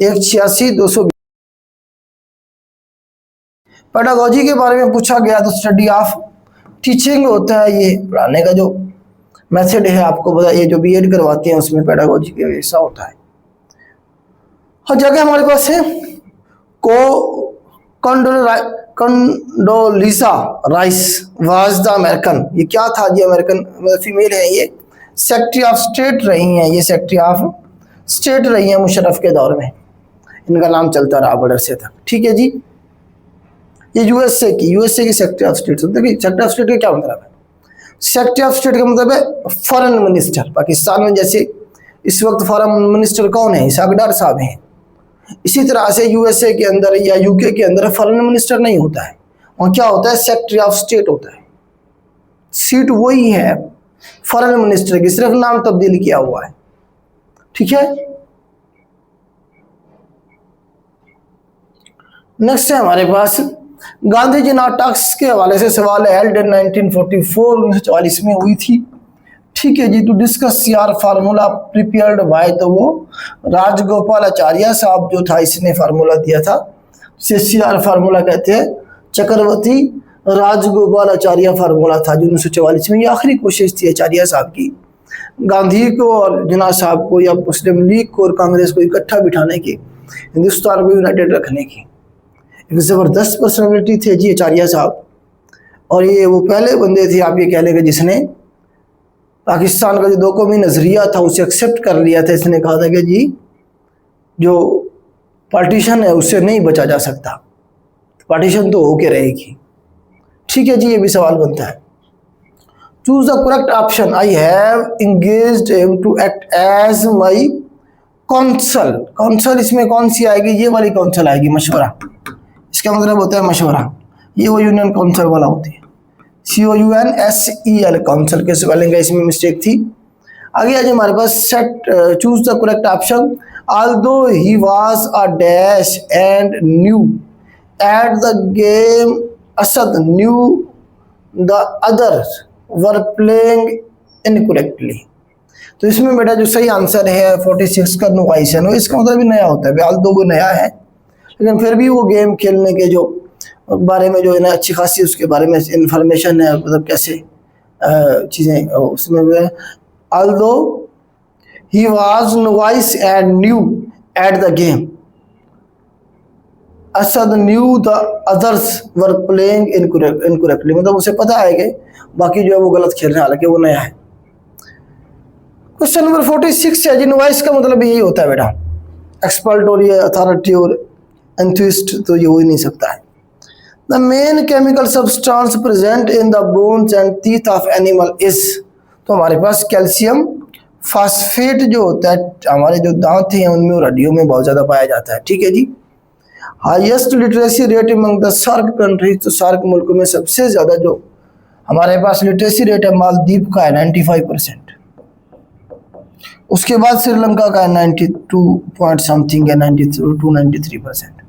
1,86,282। पेडागोजी के बारे में पूछा गया तो स्टडी ऑफ टीचिंग होता है, ये पढ़ाने का जो मेथड है, आपको पता ये जो बीएड करवाते हैं उसमें पेडागोजी के ऐसा होता है। और जगह हमारे पास है कंडोलीसा राइस वाज द अमेरिकन, ये क्या था जी, अमेरिकन फीमेल है, ये सेक्रेटरी ऑफ स्टेट रही हैं, ये सेक्रेटरी ऑफ स्टेट रही हैं मुशर्रफ के दौर में, इनका नाम चलता रहा बॉर्डर से था, ठीक है जी। ये यूएसए की सेक्रेटरी ऑफ स्टेट। देखिए सेक्रेटरी ऑफ स्टेट का क्या मतलब है, सेक्रेटरी ऑफ स्टेट का मतलब है फॉरेन मिनिस्टर। पाकिस्तान में जैसे इस वक्त फॉरेन मिनिस्टर कौन है, इसाक डार साहब हैं, इसी तरह से यूएसए के अंदर या यूके के अंदर फॉरेन मिनिस्टर नहीं होता है, और क्या होता है, सेक्रेटरी ऑफ स्टेट होता है। सीट वही है फॉरेन मिनिस्टर की, सिर्फ नाम तब्दील किया हुआ है, ठीक है। नेक्स्ट है हमारे पास गांधी जी नाटक्स के हवाले से सवाल है, हेल्ड इन 1944 में हुई थी, ठीक है जी। टू डिस्कस यार फार्मूला प्रिपेयर्ड बाय, तो वो राजगोपालाचार्य साहब जो था इसने फार्मूला दिया था, CR फार्मूला कहते हैं, चक्रवर्ती राजगोपालाचार्य फार्मूला था जो 1944 में, ये आखिरी कोशिश थी आचार्य साहब की गांधी को और जिन्ना साहब को या मुस्लिम लीग को और कांग्रेस को इकट्ठा बिठाने की, हिंदुस्तान को यूनाइटेड रखने की। एक ज़बरदस्त पर्सनालिटी थे जी आचार्य साहब, और ये वो पहले बंदे थे आप ये कह लेंगे जिसने पाकिस्तान का जो 2 कौमी नज़रिया था उसे एक्सेप्ट कर लिया था। इसने कहा था कि जी जो पार्टीशन है उससे नहीं बचा जा सकता, पार्टीशन तो होके रहेगी, ठीक है जी। ये भी सवाल बनता है, choose the correct option, I have engaged him to act as my counsel, counsel इसमें कौन सी आएगी, ये वाली कौंसल आएगी, मशवरा। इसका मतलब होता है मशवरा, ये वो यूनियन काउंसिल वाला होती है, COUNSEL काउंसिल के स्पेलिंग का इसमें मिस्टेक थी। आगे आज हमारे पास set choose the correct option. Although he was a dash and new at the game, as he knew the others were playing incorrectly. तो इसमें बेटा जो सही आंसर है 46 का नुवाइसन हो, इसका मतलब भी नया होता है, ऑल्दो वो नया है लेकिन फिर भी वो गेम खेलने के जो बारे में जो है ना अच्छी खासी उसके बारे में इंफॉर्मेशन है, मतलब कैसे चीज़ें उसमें। Although he was novice and new at the game, as he knew the others were playing incorrectly, मतलब उसे पता है कि बाकी जो है वो गलत खेल रहे हैं, हालांकि वो नया है। क्वेश्चन नंबर 46 है जी, नोवाइस का मतलब यही होता है बेटा, एक्सपर्ट और ये अथॉरिटी और एंथुइस्ट, तो ये हो ही नहीं सकता है। The main chemical substance present in the bones and teeth of animal is, तो हमारे पास कैल्शियम फास्फेट जो होता है, हमारे जो दांत हैं उनमें और हड्डियों में बहुत ज़्यादा पाया जाता है, ठीक है जी। Highest literacy rate among the SAARC countries, तो सार्क मुल्कों में सबसे ज़्यादा जो हमारे पास लिटरेसी रेट है मालदीव का है 95%, उसके बाद श्रीलंका का है 92 पॉइंट समथिंग है, 92-93%।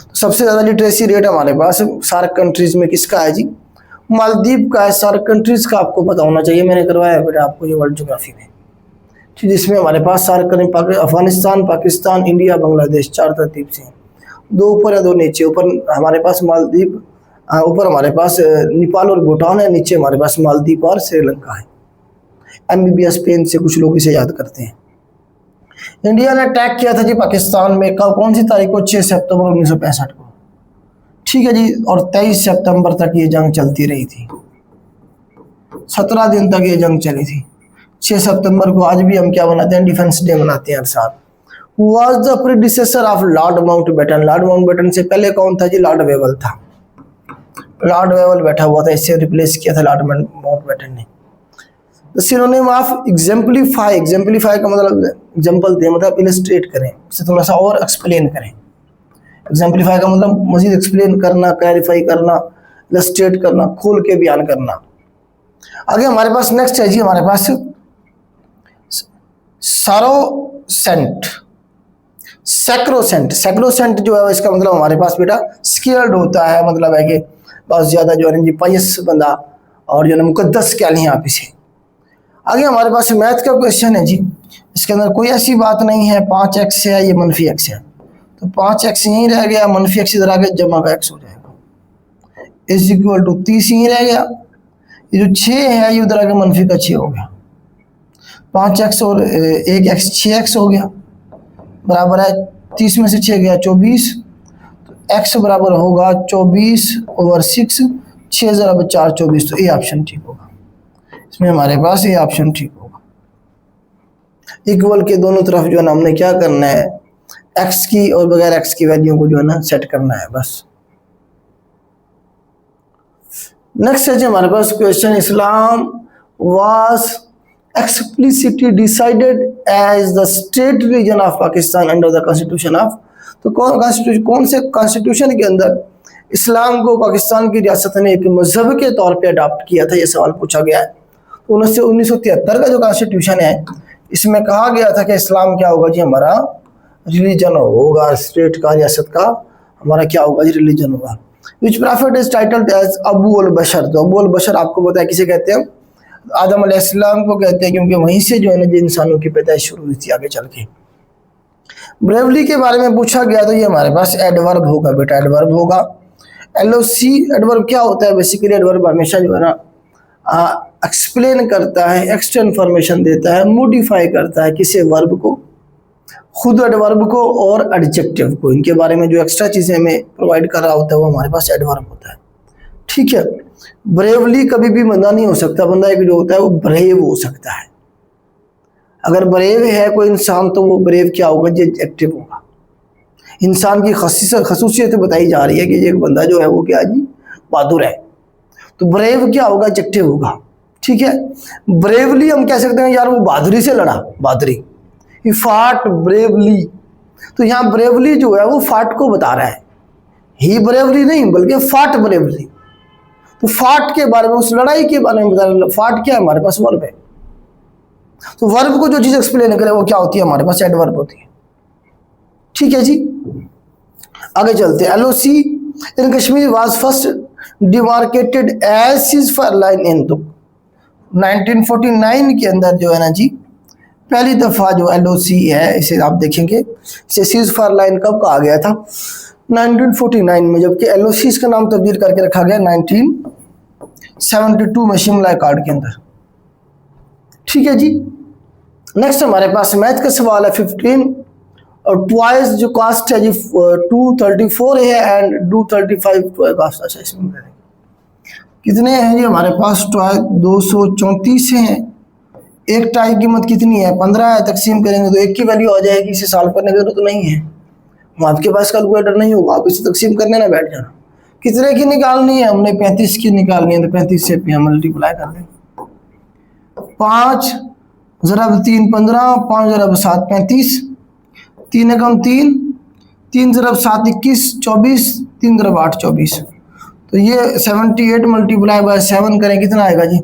तो सबसे ज़्यादा लिटरेसी रेट हमारे पास सार्क कंट्रीज़ में किसका है जी, मालदीव का है। सार्क कंट्रीज़ का आपको पता होना चाहिए, मैंने करवाया है बेटा आपको ये वर्ल्ड ज्योग्राफी में, ठीक, जिसमें हमारे पास SAARC country Afghanistan, Pakistan, India, Bangladesh, 4 तरतीब से हैं, 2 ऊपर है 2 नीचे। ऊपर हमारे पास मालदीव, ऊपर हमारे पास नेपाल और भूटान है, नीचे हमारे पास मालदीव और श्रीलंका है। MBBS पेन से कुछ लोग इसे याद करते हैं। इंडिया ने अटैक किया था जी पाकिस्तान में, कब, कौन सी तारीख को, 6 सितंबर 1965 को, ठीक है जी, और 23 सितंबर तक ये जंग चलती रही थी, 17 दिन तक ये जंग चली थी। 6 सितंबर को आज भी हम क्या मनाते हैं, डिफेंस डे मनाते हैं हर साल। Who was the predecessor of Lord Mountbatten, Lord Mountbatten से पहले कौन था जी, लॉर्ड वेवल था। लॉर्ड वेवल बैठा हुआ था, इससे रिप्लेस किया था लॉर्ड माउंटबेटन ने। सिनोनिम ऑफ एग्जाम्पलीफाई, एग्जाम्पलीफाई का मतलब एग्जाम्पल दें, मतलब इलस्ट्रेट करें, उसे थोड़ा सा और एक्सप्लेन करें। एग्जाम्पलीफाई का मतलब मजीद एक्सप्लेन करना, क्लैरिफाई करना, इलस्ट्रेट करना, खोल के बयान करना। आगे हमारे पास नेक्स्ट है जी, हमारे पास सारोसेंट, सैक्रोसेंट। सैक्रोसेंट जो है इसका मतलब हमारे पास बेटा स्केल्ड होता है, मतलब है कि बहुत ज़्यादा जो है जी पायस बंदा, और जो है मुकद्दस कह लें आप इसे। आगे हमारे पास मैथ का क्वेश्चन है जी, इसके अंदर कोई ऐसी बात नहीं है 5x है ये मनफी x है, तो 5x यहीं रह गया, मनफी x इधर आगे जमा का x हो जाएगा, इज इक्वल टू 30 यहीं रह गया, ये जो 6 है ये उधर आगे मनफी का 6 हो गया, 5x और 1x 6x हो गया, बराबर है 30 में से 6 गया 24, तो x बराबर होगा 24/6, 6 × 4 24, तो ये ऑप्शन ठीक होगा, इसमें हमारे पास ये ऑप्शन ठीक होगा। इक्वल के दोनों तरफ जो है ना हमने क्या करना है, x की और बगैर x की वैल्यू को जो है ना सेट करना है बस। नेक्स्ट है जी हमारे पास question, Islam was explicitly decided as the state religion of Pakistan under the constitution of, तो कौन से कॉन्स्टिट्यूशन के अंदर इस्लाम को पाकिस्तान की रियासत ने एक मजहब के तौर पे अडॉप्ट किया था, ये सवाल पूछा गया है। 1973 का जो कॉन्स्टिट्यूशन है इसमें कहा गया था कि इस्लाम क्या होगा जी, हमारा रिलीजन होगा, स्टेट का, रियासत का हमारा क्या होगा जी, रिलीजन होगा। Which prophet is titled as Abu al Bashar, तो अबू अल बशर आपको पता है किसे कहते हैं, आदम अलैहिस्सलाम को कहते हैं, क्योंकि वहीं से जो है ना जो इंसानों की पैदाइश शुरू हुई थी आगे चल के। ब्रेवली के बारे में पूछा गया, तो ये हमारे पास एडवर्ब होगा बेटा, एडवर्ब होगा। LOC एडवर्ब क्या होता है, बेसिकली एडवर्ब हमेशा जो है ना एक्सप्लेन करता है, एक्स्ट्रा इन्फॉर्मेशन देता है, मॉडिफाई करता है किसे, वर्ब को, खुद एडवर्ब को और एडजेक्टिव को, इनके बारे में जो एक्स्ट्रा चीज़ें हमें प्रोवाइड कर रहा होता है वो हमारे पास एडवर्ब होता है, ठीक है। ब्रेवली कभी भी बंदा नहीं हो सकता, बंदा एक जो होता है वो ब्रेव हो सकता है। अगर ब्रेव है कोई इंसान तो वो ब्रेव क्या होगा जी, एडजेक्टिव होगा। इंसान की खसूसियत बताई जा रही है कि एक बंदा जो है वो क्या जी, बहादुर है, तो ब्रेव क्या होगा, एडजेक्टिव होगा, ठीक है। ब्रेवली हम कह सकते हैं यार वो बहादुरी से लड़ा, बहादुरी, ही फाट ब्रेवली। तो यहाँ ब्रेवली जो है वो फाट को बता रहा है, ही ब्रेवली नहीं बल्कि फाट ब्रेवली। तो फाट के बारे में, उस लड़ाई के बारे में बता रहा है। फाट क्या है हमारे पास? वर्ब है। तो वर्ब को जो चीज एक्सप्लेन करे वो क्या होती है हमारे पास? एडवर्ब होती है। ठीक है जी, आगे चलते हैं। LOC in Kashmir was first demarcated as ceasefire line in, तो 1949 के अंदर जो है ना जी पहली दफा जो एलओसी है इसे आप देखेंगे, इसे सीजफायर लाइन कब कहा गया था? 1949 में, जबकि एलओसी इसका नाम तब्दील करके रखा गया 1972 में शिमला अकॉर्ड के अंदर। ठीक है जी, नेक्स्ट हमारे पास मैथ का सवाल है 15 और ट्वाइस जो कास्ट है जी 234 है एंड 235 कास्ट। अच्छा इसमें कितने हैं जी हमारे पास? ट्वाइस 234 हैं। एक टाई की कीमत कितनी है? 15 है। तकसीम करेंगे तो एक की वैल्यू आ जाएगी। इसे सॉल्व करने की जरूरत तो नहीं है, आपके पास कैलकुलेटर नहीं होगा, आप इसे तकसीम करने ना बैठ जाना। कितने की निकालनी है? हमने 35 की निकालनी है, तो 35 से मल्टीप्लाई कर दें। 5 ज़रब 3 15, 5 ज़रब 7 35, 3 एकम 3, 3 ज़रब 7 21 24, 3 ज़रब 8 24। तो ये 78 मल्टीप्लाई बाय 7 करें कितना आएगा जी?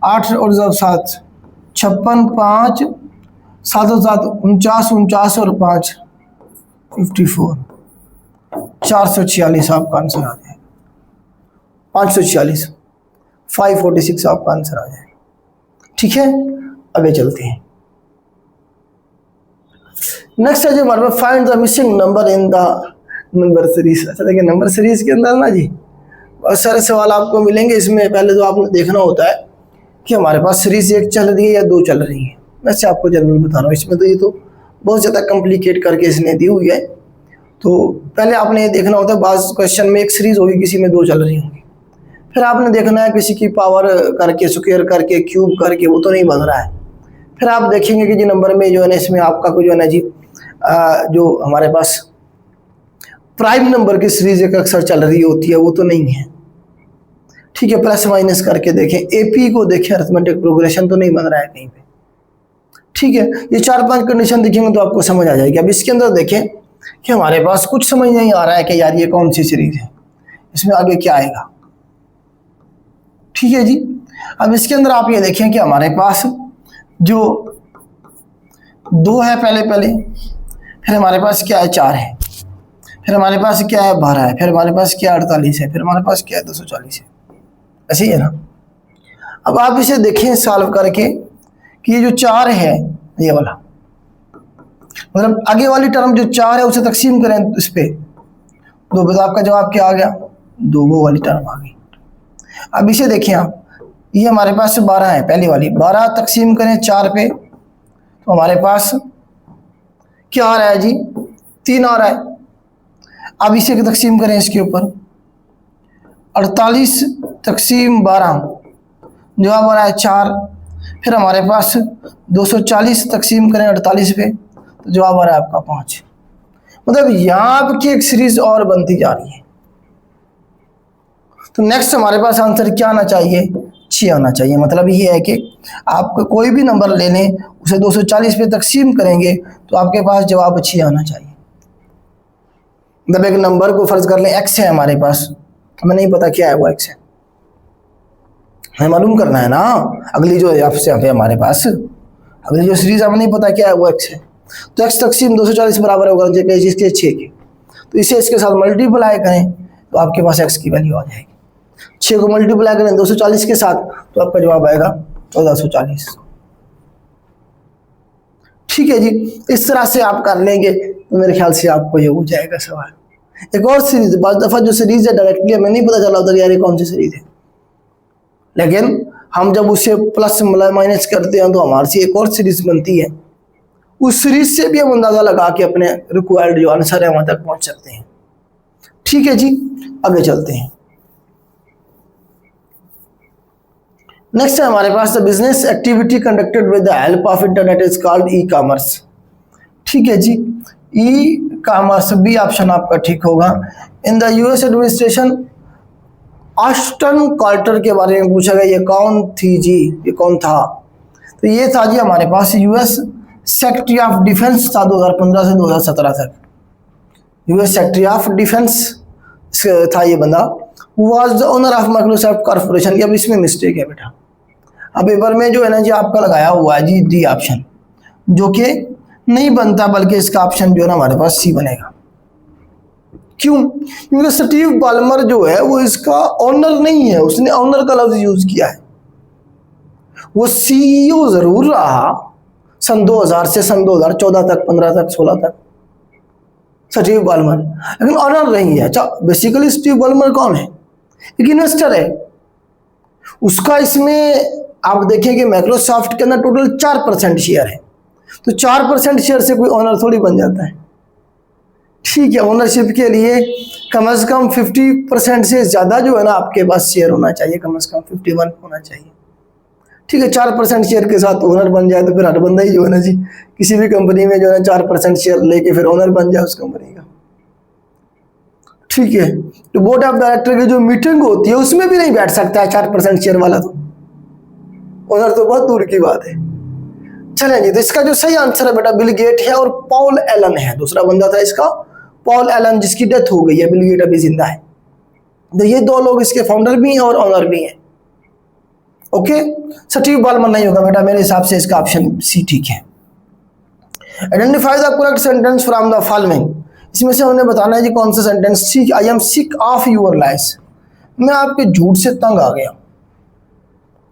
8 और ज़रब 7 56, 5 7 और 7 49, 49 और 5 54, 446 आपका आंसर आ जाएगा। 546 546 आपका आंसर आ जाएगा। ठीक है, आगे चलते हैं। नेक्स्ट है जो हमारे पास find the missing number in the number series. अच्छा देखिए, नंबर सीरीज के अंदर ना जी बहुत सारे सवाल आपको मिलेंगे। इसमें पहले तो आपने देखना होता है कि हमारे पास सीरीज एक चल रही है या दो चल रही है। वैसे आपको जनरल बता रहा हूँ, इसमें तो ये तो बहुत ज़्यादा कॉम्प्लिकेट करके इसने दी हुई है। तो पहले आपने ये देखना होता है, बाज़ क्वेश्चन में एक सीरीज होगी, किसी में दो चल रही होंगी। फिर आपने देखना है किसी की पावर करके, स्क्वायर करके, क्यूब करके, वो तो नहीं बन रहा है। फिर आप देखेंगे कि जी नंबर में जो है ना इसमें आपका कोई जो है ना जी जो हमारे पास प्राइम नंबर की सीरीज एक अक्सर चल रही होती है, वो तो नहीं है। ठीक है, प्लस माइनस करके देखें, एपी को देखें, अरिथमेटिक प्रोग्रेशन तो नहीं बन रहा है कहीं पे। ठीक है, ये 4-5 कंडीशन देखेंगे तो आपको समझ आ जाएगी। अब इसके अंदर देखें कि हमारे पास कुछ समझ नहीं आ रहा है कि यार ये कौन सी सीरीज है, इसमें आगे क्या आएगा। ठीक है जी, अब इसके अंदर आप ये देखें कि हमारे पास जो 2 है पहले, फिर हमारे पास क्या है 4 है, फिर हमारे पास क्या है 12 है, फिर हमारे पास क्या 48 है, फिर हमारे पास क्या है 240 है। ऐसे ही है ना। अब आप इसे देखें सॉल्व करके कि ये जो 4 है ये वाला, मतलब आगे वाली टर्म जो 4 है उसे तकसीम करें इस पे 2 पे, तो आपका जवाब क्या आ गया? 2 वो वाली टर्म आ गई। अब इसे देखें आप, ये हमारे पास 12 है पहली वाली, 12 तकसीम करें 4 पे तो हमारे पास क्या आ रहा है जी? 3 आ रहा है। अब इसे तकसीम करें इसके ऊपर, 48 तकसीम 12, जवाब आ रहा है 4। फिर हमारे पास 240 तकसीम करें 48 पे तो जवाब आ रहा है आपका 5। मतलब यहाँ आपकी एक सीरीज और बनती जा रही है। तो नेक्स्ट हमारे पास आंसर क्या आना चाहिए? 6 आना चाहिए। मतलब ये है कि आप कोई भी नंबर ले लें, उसे 240 पे तकसीम करेंगे तो आपके पास जवाब 6 आना चाहिए। मतलब एक नंबर को फर्ज कर लें x है हमारे पास, हमें नहीं पता क्या है वो x है, हमें मालूम करना है ना। अगली जो आपसे हमारे पास अगली जो सीरीज हमें नहीं पता क्या है वो x है, तो x तकसीम 240 बराबर होगा इसके 6 के। तो इसे इसके साथ मल्टीप्लाई करें तो आपके पास x की वैल्यू आ जाएगी। 6 को मल्टीप्लाई करें 240 के साथ तो आपका जवाब आएगा 1440। ठीक है जी, इस तरह से आप कर लेंगे तो मेरे ख्याल से आपको ये हो जाएगा सवाल। एक और सीरीज, बाज़ दफ़ा जो सीरीज है डायरेक्टली हमें नहीं पता चला होता कि यार ये कौन सी सीरीज है, लेकिन हम जब उसे प्लस माइनस करते हैं तो हमारे से एक और सीरीज बनती है। उस सीरीज से भी हम अंदाज़ा लगा के अपने रिक्वायर्ड जो आंसर है वहाँ तक पहुँच सकते हैं। ठीक है जी, आगे चलते हैं। नेक्स्ट है हमारे पास the business activity conducted with the help of internet is called e commerce. ठीक है जी, ई कॉमर्स बी ऑप्शन आपका ठीक होगा। In the US administration Ashton Carter के बारे में पूछा गया, ये कौन थी जी, ये कौन था? तो ये था जी हमारे पास यूएस सेक्रेटरी ऑफ डिफेंस था 2015 से 2017 तक, यूएस सेक्रेटरी ऑफ डिफेंस था ये बंदा। Was the owner of Microsoft corporation. अब इसमें मिस्टेक है बेटा, अब पेपर में जो है ना जी आपका लगाया हुआ है जी डी ऑप्शन, जो कि नहीं बनता, बल्कि इसका ऑप्शन जो है ना हमारे पास सी बनेगा। क्यों? क्योंकि स्टीव बाल्मर जो है वो इसका ओनर नहीं है, उसने ओनर का लफ्ज यूज किया है। वो सीईओ जरूर रहा सन 2000 से सन 2014 तक, 15 तक, 16 तक, स्टीव बाल्मर, लेकिन ओनर नहीं है। अच्छा, बेसिकली स्टीव बाल्मर कौन है? एक इन्वेस्टर है। उसका इसमें आप देखें कि माइक्रोसॉफ्ट के अंदर टोटल 4% शेयर है, तो 4% शेयर से कोई ओनर थोड़ी बन जाता है। ठीक है, ओनरशिप के लिए कम से कम 50% से ज़्यादा जो है ना आपके पास शेयर होना चाहिए, कम से कम 51 होना चाहिए। ठीक है, 4% शेयर के साथ ओनर बन जाए तो फिर हर बंदा ही जो है ना जी किसी भी कंपनी में जो है ना 4% शेयर लेके फिर ओनर बन जाए उस कंपनी का। ठीक है, तो बोर्ड ऑफ डायरेक्टर की जो मीटिंग होती है उसमें भी नहीं बैठ सकता है 4% शेयर वाला, तो ओनर तो बहुत दूर की बात है। चलें जी, तो इसका जो सही आंसर है बेटा बिल गेट है और पॉल एलन है। दूसरा बंदा था इसका पॉल एलन, जिसकी डेथ हो गई है, बिल गेट अभी जिंदा है। तो ये दो लोग इसके फाउंडर भी हैं और ओनर भी हैं। ओके, स्टीव बाल्मर नहीं होगा बेटा, मेरे हिसाब से इसका ऑप्शन सी ठीक है। Identify the correct sentence from the following. इसमें से हमने बताना है जी कौन सा sentence. Seek, I am sick of your lies, मैं आपके झूठ से तंग आ गया।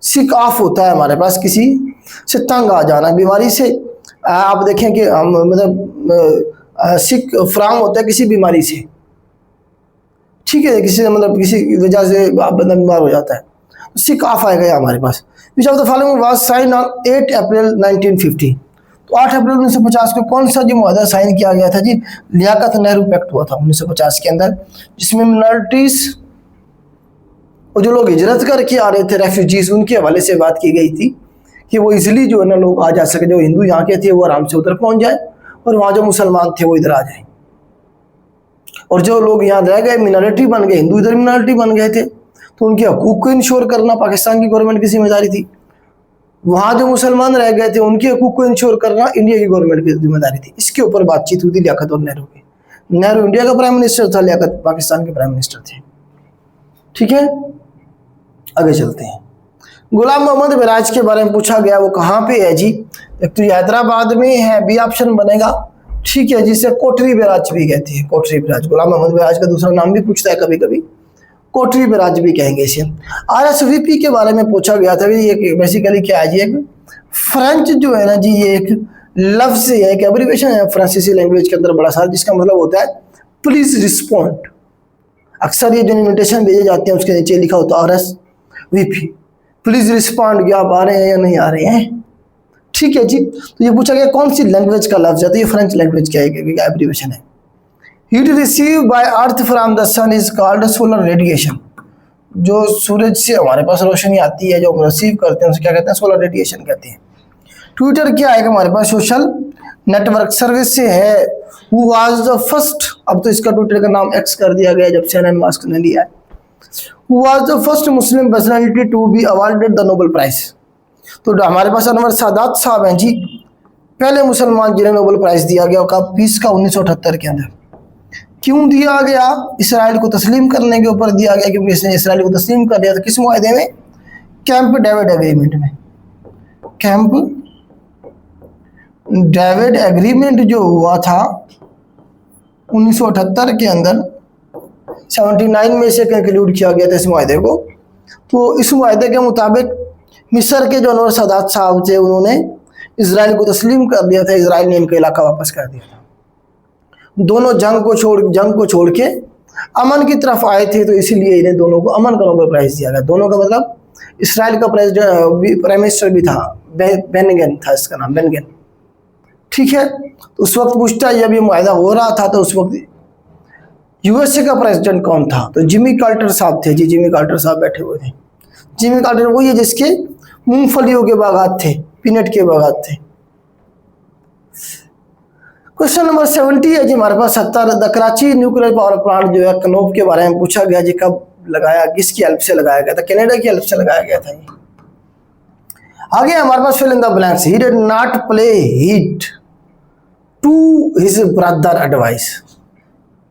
सिक ऑफ होता है हमारे पास किसी से तंग आ जाना, बीमारी से। आप देखें कि हम मतलब सिक फ्रॉम होता है किसी बीमारी से। ठीक है, किसी से मतलब किसी वजह से आप बंदा बीमार हो जाता है, सिक ऑफ आएगा हमारे पास। Which of the following was sign on 8 April 1950। तो 8 अप्रैल 1950 को कौन सा जो मुआहदा साइन किया गया था जी? लियाकत नेहरू पैक्ट हुआ था 1950 के अंदर, जिसमें मिनॉरिटीज और जो लोग हिजरत करके आ रहे थे, रेफ्यूजीज, उनके हवाले से बात की गई थी कि वो इजिली जो है ना लोग आ जा सके। जो हिंदू यहाँ के थे वो आराम से उधर पहुंच जाए और वहाँ जो मुसलमान थे वो इधर आ जाए, और जो लोग यहाँ रह गए मिनॉरिटी बन गए, हिंदू इधर मिनॉरिटी बन गए थे, तो उनके हकूक को इंश्योर करना पाकिस्तान की गवर्नमेंट की जिम्मेदारी थी। वहाँ जो मुसलमान रह गए थे उनके हकूक को इंश्योर करना इंडिया की गवर्नमेंट की जिम्मेदारी थी। इसके ऊपर बातचीत हुई थी लियाकत और नेहरू की। नेहरू इंडिया का प्राइम मिनिस्टर था, लियाकत पाकिस्तान के प्राइम मिनिस्टर थे। ठीक है, आगे चलते हैं। गुलाम मोहम्मद बराज के बारे में पूछा गया, वो कहाँ पे है जी? एक तो हैदराबाद में है, बी ऑप्शन बनेगा। ठीक है, जिसे कोटरी बराज भी कहते हैं, कोटरी बराज। गुलाम मोहम्मद बराज का दूसरा नाम भी पूछता है कभी कभी, कोटरी बराज भी कहेंगे इसे। RSVP के बारे में पूछा गया था, ये बेसिकली क्या है जी? एक फ्रेंच जो है ना जी, ये एक लफ्ज है, एक एब्रिविएशन है फ्रांसीसी लैंग्वेज के अंदर बड़ा सारा, जिसका मतलब होता है प्लीज रिस्पॉन्ड। अक्सर ये जो इन्विटेशन भेजे जाते हैं उसके नीचे लिखा होता है RSVP, प्लीज रिस्पॉन्ड, क्या आप आ रहे हैं या नहीं आ रहे हैं। ठीक है जी, तो ये पूछा गया कौन सी लैंग्वेज का लफ्ज है, तो ये फ्रेंच लैंग्वेज का एब्रिविएशन है। Heat receive by earth from the sun is called solar radiation. जो सूरज से हमारे पास रोशनी आती है, जो हम रिसीव करते हैं, उसे क्या कहते हैं? सोलर रेडिएशन कहते हैं। ट्विटर क्या आएगा हमारे पास? सोशल नेटवर्क सर्विस से है। हु वाज द फर्स्ट, अब तो इसका ट्विटर का नाम एक्स कर दिया गया जब से एलन मस्क ने लिया है। Who was the first Muslim personality to be awarded the Nobel prize. तो हमारे पास अनवर सादात साहब हैं जी, पहले मुसलमान जिन्हें नोबेल प्राइज दिया गया, कब? 20 का 1978 के अंदर। क्यों दिया गया? इसराइल को तस्लीम करने के ऊपर दिया गया, क्योंकि इसने इसराइल को तस्लीम कर दिया था। किस मुआहदे में? कैंप डेविड एग्रीमेंट में। कैंप डेविड एग्रीमेंट जो हुआ था 1978 के अंदर, 79 में से कंक्लूड किया गया था इस मुआहदे को। तो इस मुआहदे के मुताबिक मिस्र के जो अनवर सादात साहब थे, उन्होंने इसराइल को तस्लीम कर दिया था, इसराइल ने इनका इलाका वापस कर दिया था। दोनों जंग को छोड़ के अमन की तरफ आए थे, तो इसीलिए इन्हें दोनों को अमन का नोबेल प्राइज दिया गया। दोनों का मतलब इसराइल का प्राइम मिनिस्टर भी था, बेनगन था इसका नाम, बेनगन। ठीक है, तो उस वक्त पूछता है जब ये मुआहदा हो रहा था तो उस वक्त यूएसए का प्रेसिडेंट कौन था? तो जिमी कार्टर साहब थे जी, जिमी कार्टर साहब बैठे हुए थे। जिमी कार्टर वही है जिसके मूंगफलियों के बागात थे, पीनट के बागात थे। क्वेश्चन नंबर 70 है जी हमारे पास 70। The Karachi nuclear power plant जो है कनौब के बारे में पूछा गया जी, कब लगाया, किसकी हेल्प से लगाया गया था? कनाडा की हेल्प से लगाया गया था। आगे हमारे पास fill in the blanks. He did not play heed to his brother advice.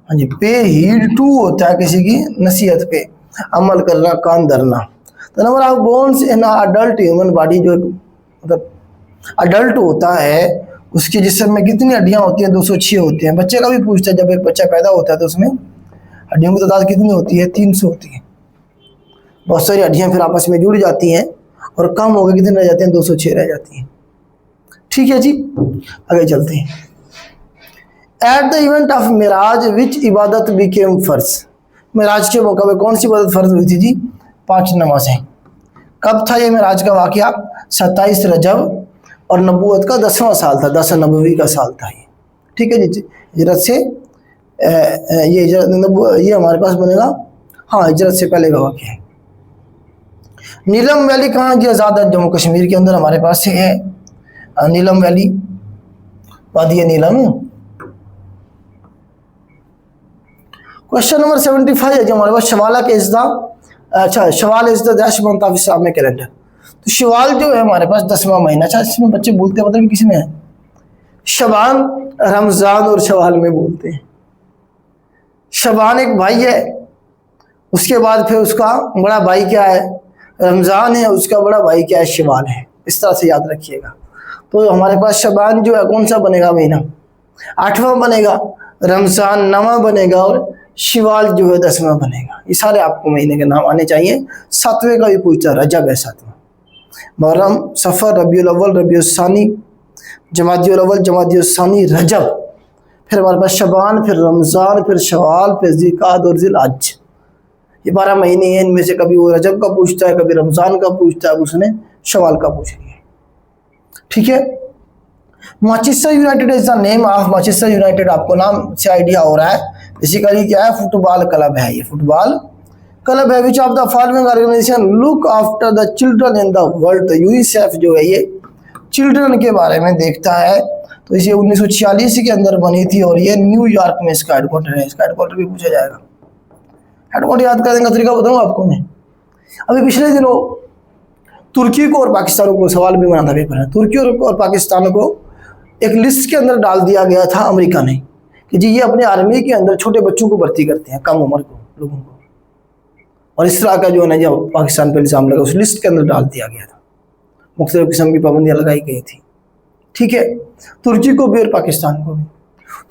हाँ जी, पे हीड टू होता है किसी की नसीहत पे अमल करना, कान धरना। तो number of bones in adult human body, जो मतलब अडल्ट होता है उसके जिस्म में कितनी हड्डियां होती हैं? 206 होती हैं। बच्चे का भी पूछता है, जब एक बच्चा पैदा होता है तो उसमें हड्डियों की तादाद कितनी होती है? 300 होती है। बहुत सारी हड्डियां फिर आपस में जुड़ जाती हैं और कम हो गए कितने रह जाते हैं? 206 रह जाती हैं। ठीक है जी, आगे चलते हैं। At the event of Miraj which इबादत बिकेम फर्ज। मिराज के मौका पर कौन सी इबादत फर्ज हुई थी जी? 5 नमाजें। कब था ये मिराज का वाकया? 27 रजब, और नबूवत का 10वां साल था, 10 नबवी का साल था ये। ठीक है जी, हिजरत से ये हमारे पास बनेगा, हाँ, हिजरत से पहले का वाकया है। नीलम वैली कहाँ जी? आज़ाद जम्मू कश्मीर के अंदर हमारे पास से है नीलम वैली, वादी नीलम। क्वेश्चन नंबर 75 है जो हमारे पास, शवाला के इज़्दा, अच्छा, Shawwal is the 10 month of Islamic calendar. तो शवाल जो है हमारे पास 10वां महीना। अच्छा, इसमें बच्चे बोलते हैं, मतलब किसी में है शबान, रमज़ान और शवाल में बोलते हैं। शबान एक भाई है, उसके बाद फिर उसका बड़ा भाई क्या है? रमज़ान है, उसका बड़ा भाई क्या है? शवाल है। इस तरह से याद रखिएगा। तो हमारे पास शबान जो है कौन सा बनेगा महीना? 8वां बनेगा, रमज़ान 9वां बनेगा, और शवाल जो है 10वां बनेगा। ये सारे आपको महीने के नाम आने चाहिए। 7वें का भी पूछता है, रजब है 7वां। मुहर्रम, सफ़र, रबीउल अव्वल, रबीउल सानी, जमादियुल अव्वल, जमादियुल सानी, रजब। फिर हमारे पास शबान, फिर रमज़ान, फिर शवाल, फिर ज़िलक़ाद और ज़िलहज। ये 12 महीने हैं। इनमें से कभी वो रजब का पूछता है, कभी रमज़ान का पूछता है, उसने शवाल का पूछ लिया। ठीक है। Manchester United is the name of, Manchester United आपको नाम से आइडिया हो रहा है, बेसिकली क्या है? फुटबॉल क्लब है। ये फुटबॉल क्लब है। Which of the following organisation look after the children in the world. UNICEF जो है ये चिल्ड्रन के बारे में देखता है। तो इसे 1946 के अंदर बनी थी, और ये न्यूयॉर्क में इसका हेडक्वार्टर है। इसका हेडक्वार्टर भी पूछा जाएगा। हेडक्वार्टर याद करने का तरीका बताऊँ आपको मैं। अभी पिछले दिनों तुर्की को और पाकिस्तान को, सवाल भी बना था पेपर है, तुर्की और पाकिस्तान को एक लिस्ट के अंदर डाल दिया गया था अमेरिका ने कि जी ये अपने आर्मी के अंदर छोटे बच्चों को भर्ती करते हैं, कम उम्र को लोगों को, और इस तरह का जो है ना, जब पाकिस्तान पर इल्ज़ाम लगा, उस लिस्ट के अंदर डाल दिया गया था। मुख्तलिफ किस्म की पाबंदियाँ लगाई गई थी। ठीक है, तुर्की को भी और पाकिस्तान को भी।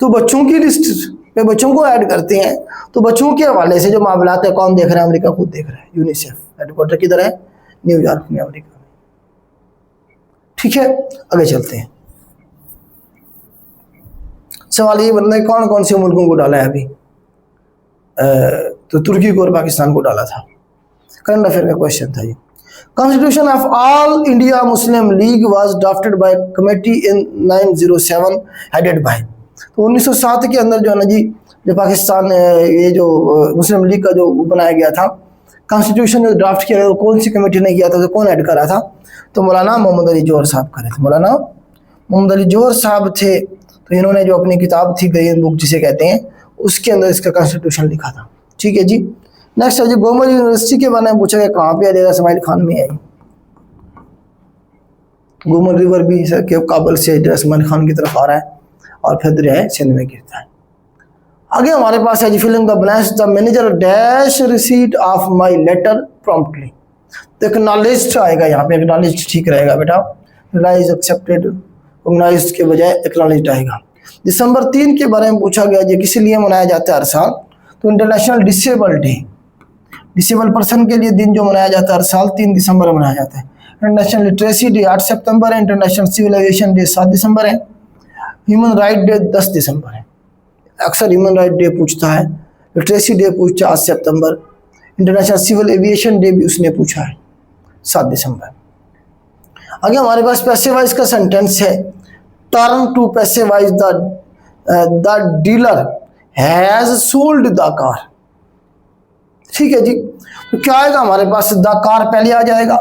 तो बच्चों की लिस्ट पे बच्चों को ऐड करते हैं। तो बच्चों के हवाले से जो मामलात है कौन देख रहा है? अमेरिका खुद देख रहा है। यूनिसेफ हेडक्वार्टर किधर है? न्यूयॉर्क में, अमेरिका में। ठीक है, आगे चलते हैं। सवाल ये बनता है कौन कौन से मुल्कों को डाला है अभी? तो तुर्की को और पाकिस्तान को डाला था। करंट अफेयर का क्वेश्चन था ये। Constitution of all India Muslim league was drafted bye committee in 907 headed by. तो 1907 के अंदर जो है ना जी, जो पाकिस्तान ये जो मुस्लिम लीग का जो बनाया गया था, कॉन्स्टिट्यूशन जो ड्राफ्ट किया गया, कौन सी कमेटी ने किया था? तो कौन ऐड करा था? तो मौलाना मोहम्मद अली जौहर साहब करे थे। मौलाना मोहम्मद अली जौहर साहब थे। तो इन्होंने जो अपनी किताब थी ग्रीन बुक जिसे कहते हैं, उसके अंदर इसका कॉन्स्टिट्यूशन लिखा था। ठीक है जी। नेक्स्ट है जी, गोमर यूनिवर्सिटी के बारे में पूछा गया, कहाँ पे है? डेरा इस्माइल खान में है। गोमर रिवर भी काबुल से डेरा इस्माइल खान की तरफ आ रहा है, और फिर दरिया सिंध में गिरता है। आगे हमारे पास है जी, fill in the blanks. The manager dash receipt of my letter promptly. तो एक्नॉलेज्ड आएगा यहाँ पे, एक्नॉलेज्ड ठीक रहेगा बेटा। रिलाइज, एक्सेप्टेड, रिकॉग्नाइज्ड के बजाय एक्नॉलेज्ड आएगा। दिसंबर 3 के बारे में पूछा गया जी, किस लिए मनाया जाता है हर साल? तो international disable day, disable person के लिए दिन जो मनाया जाता है हर साल 3 दिसंबर मनाया जाता है। इंटरनेशनल लिटरेसी डे 8 सितंबर है। इंटरनेशनल सिविल एविएशन डे 7 दिसंबर है। ह्यूमन राइट डे 10 दिसंबर है। अक्सर ह्यूमन राइट डे पूछता है, लिटरेसी डे पूछता है 8 सितंबर, इंटरनेशनल सिविल एविएशन डे भी उसने पूछा है 7 दिसंबर। आगे हमारे पास पैसिवाइज का सेंटेंस है, turn to passivise the dealer has sold the car. ठीक है जी। तो क्या आएगा हमारे पास? द कार पहले आ जाएगा,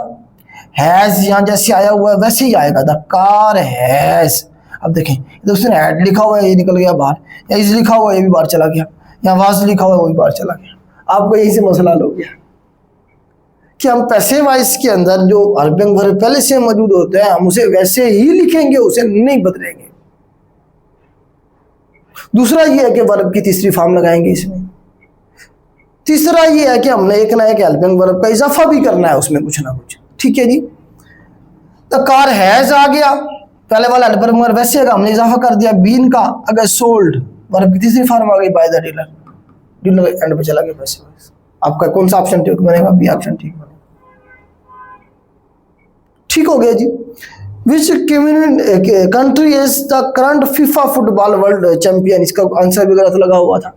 हैज यहाँ जैसे आया हुआ है वैसे ही आएगा, द कार हैज। अब देखें, तो उसने हैड लिखा हुआ है, ये निकल गया बाहर, या इज लिखा हुआ है, ये भी बाहर चला गया, या वाज लिखा हुआ है, वो भी बाहर चला गया। आपको यही से मसला हो गया कि हम पैसे वाइज के अंदर जो हेल्पिंग वर्ब पहले से मौजूद होते हैं हम उसे वैसे ही लिखेंगे, उसे नहीं बदलेंगे। दूसरा ये है कि वर्ब की तीसरी फॉर्म लगाएंगे इसमें। तीसरा ये है कि हमने एक ना एक हेल्पिंग वर्ब का इजाफा भी करना है उसमें कुछ ना कुछ। ठीक है जी, तो कार हैज आ गया, पहले वाला हेल्पिंग वर्ब वैसे है, हमने इजाफा कर दिया बीन का। अगर सोल्ड वर्ब की तीसरी फॉर्म आ गई by the dealer, dealer and पे चला गया पैसे वाइज। आपका कौन सा ऑप्शन ठीक बनेगा? बी ऑप्शन ठीक बनेगा। ठीक हो गया जी। Which country is the current FIFA football world champion? इसका आंसर भी गलत लगा हुआ था।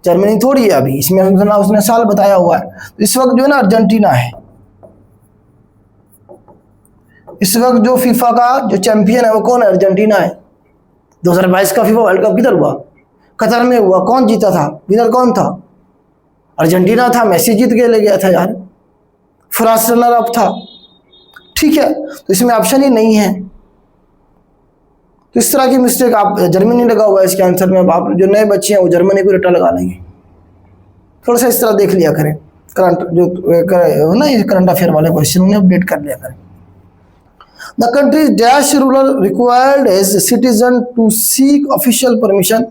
जर्मनी थोड़ी है अभी, इसमें उसने साल बताया हुआ है। इस वक्त जो है ना अर्जेंटीना है। इस वक्त जो फीफा का जो चैंपियन है वो कौन है? अर्जेंटीना है। 2022 का फीफा वर्ल्ड कप किधर हुआ? कतर में हुआ। कौन जीता था? विनर कौन था? अर्जेंटीना था। मेसी जीत के ले गया था यार, फ्रांस रनर अप था। ठीक है, तो इसमें ऑप्शन ही नहीं है। तो इस तरह की मिस्टेक आप जर्मनी लगा हुआ है इसके आंसर में। आप जो नए बच्चे हैं वो जर्मनी को रट्टा लगा लेंगे। थोड़ा सा इस तरह देख लिया करें, करंट जो ना ये करंट अफेयर वाले क्वेश्चन उन्हें अपडेट कर लिया करें। The country dash ruler required as citizen to seek official permission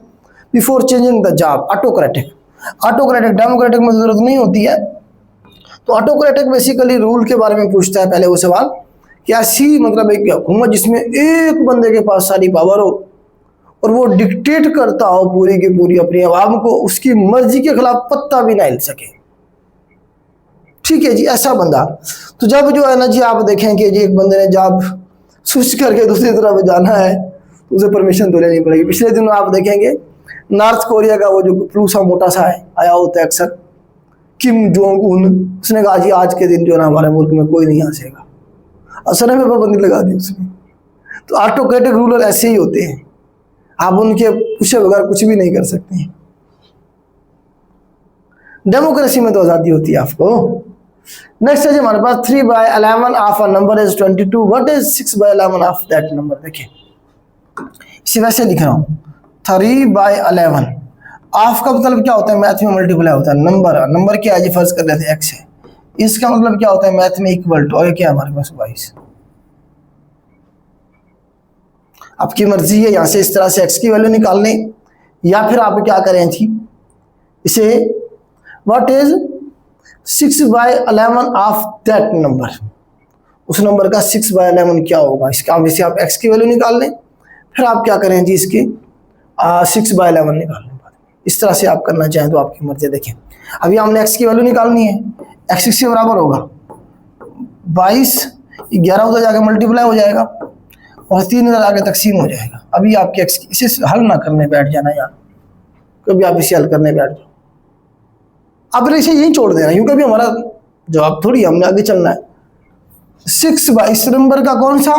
before changing the job? Autocratic. Autocratic, democratic में जरूरत नहीं होती है। तो ऑटोक्रेटिक बेसिकली रूल के बारे में पूछता है पहले वो सवाल कि ऐसी मतलब एक हुकूमत जिसमें एक बंदे के पास सारी पावर हो और वो डिक्टेट करता हो पूरी की पूरी अपनी आवाम को, उसकी मर्जी के खिलाफ पत्ता भी ना हिल सके। ठीक है जी, ऐसा बंदा। तो जब जो है ना जी आप देखें कि जी एक बंदे ने जॉब स्विच करके दूसरी तरफ जाना है तो उसे परमिशन तो लेनी पड़ेगी। पिछले दिनों आप देखेंगे नॉर्थ कोरिया का वो जो प्लूसा मोटा सा है आया होता है अक्सर, किम जोंग उन, उसने कहा जी आज के दिन जो है ना हमारे मुल्क में कोई नहीं आ सकेगा। असर में पाबंदी लगा दी उसने। तो ऑटोक्रेटिक रूलर ऐसे ही होते हैं, आप उनके पूछे बगैर कुछ भी नहीं कर सकते हैं। डेमोक्रेसी में तो आजादी होती है आपको। नेक्स्ट है जी हमारे पास 3/11 of a number is 22। What is 6/11 of that number? देखिए इसे वैसे लिख रहा हूँ, 3/11 ऑफ का मतलब क्या होता है? मैथ में मल्टीप्लाई होता है। नंबर क्या है जी? फर्ज कर लेते हैं x है। इसका मतलब क्या होता है मैथ में? Equal to. और क्या है हमारे पास? 22। आपकी मर्जी है यहाँ से इस तरह से x की वैल्यू निकालने, या फिर आप क्या करें जी इसे what is 6/11 of that number, उस नंबर का 6/11 क्या होगा? इसका आप इसे आप x की वैल्यू निकाल लें, फिर आप क्या करें जी इसकी 6/11 निकाल लें। इस तरह से आप करना चाहें तो आपकी मर्जी। देखें अभी हमने x की वैल्यू निकालनी है, x के बराबर होगा 22, 11 उधर जाके मल्टीप्लाई हो जाएगा और 3 उधर आगे तकसीम हो जाएगा। अभी आपके x की इसे हल ना करने बैठ जाना यार, कभी आप इसे हल करने बैठ जाओ, अब इसे यहीं छोड़ देना क्योंकि अभी हमारा जवाब थोड़ी हमने आगे चलना है। 6 इस नंबर का कौन सा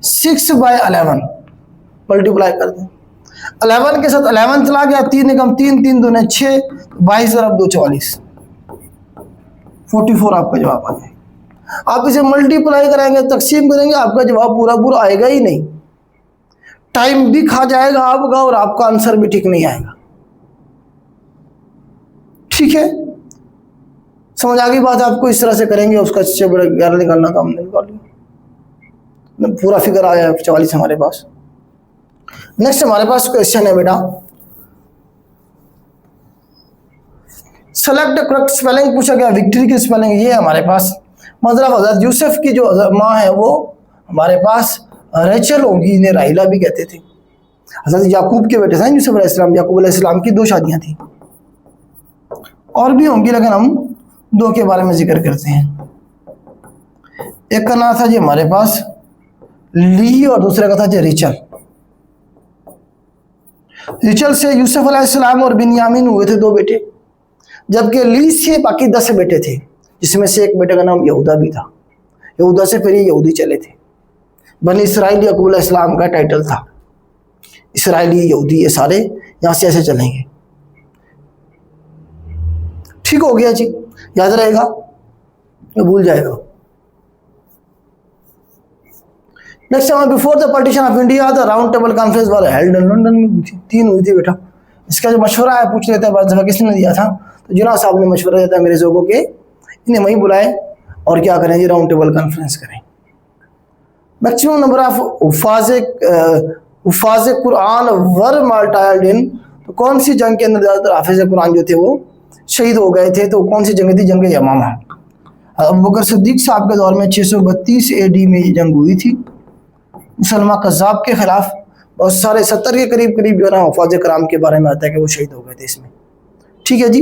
6/11 मल्टीप्लाई कर दें। 11 के साथ 11 चला गया, 3 एकम 3, 3 दूने 6, 22 और 2 44, 44 आपका जवाब आ जाएगा। आप इसे मल्टीप्लाई करेंगे, तकसीम करेंगे, आपका जवाब पूरा पूरा आएगा ही नहीं, टाइम भी खा जाएगा आपका और आपका आंसर भी ठीक नहीं आएगा। ठीक है, समझ आ गई बात? आपको इस तरह से करेंगे, उसका 6/11 निकालना था, हमने निकाल लिया, पूरा फिगर आया 44 हमारे पास। नेक्स्ट हमारे पास क्वेश्चन है बेटा, सेलेक्ट करेक्ट स्पेलिंग पूछा गया। विक्ट्री की स्पेलिंग ये है हमारे पास, मतलब हजरत यूसुफ की जो माँ है वो हमारे पास रेचल होगी, इन्हें राहिला भी कहते थे। हजरत याकूब के बेटे थे यूसुफ अलैहिस्सलाम, याकूब अलैहिस्सलाम की 2 शादियां थी, और भी होंगी लेकिन हम 2 के बारे में जिक्र करते हैं। एक का नाम था जी हमारे पास ली और दूसरे का था जी रिचल। रिचल से यूसुफ अलैहिस्सलाम और बिन्यामीन हुए थे 2 बेटे, जबकि ली से बाकी 10 बेटे थे, जिसमें से एक बेटे का नाम यहूदा भी था। यहूदा से फिर ये यहूदी चले थे। बनी इसराइल याकूब अलैहिस्सलाम का टाइटल था, इसराइली यहूदी ये सारे यहाँ से ऐसे चलेंगे। ठीक हो गया जी, याद रहेगा, भूल जाएगा। नेक्स्ट हमें before the partition of India the round table conference वाले हेल्ड इन लंदन में हुई थी, 3 हुई थी बेटा। इसका जो मशवरा है पूछ लेते हैं, बाद दफा किसने दिया था? तो जुनाद साहब ने मशवरा दिया था अंग्रेजों को कि इन्हें वहीं बुलाएं और क्या करें जी, राउंड टेबल कॉन्फ्रेंस करें। मैक्सिमम नंबर ऑफ हुफाज कुरान वर मार्टायर्ड इन, तो कौन सी जंग के अंदर ज़्यादातर हाफिज कुरान जो थे वो शहीद हो गए थे, तो कौन सी जंग थी, जंग यमामा। अबू बकर सिद्दीक साहब के दौर में 632 AD में ये जंग हुई थी मुसलमा कज़्ज़ाब के खिलाफ, और साढ़े 70 के करीब जो है ना हुफाज कराम के बारे में आता है कि वो शहीद हो गए थे इसमें। ठीक है जी।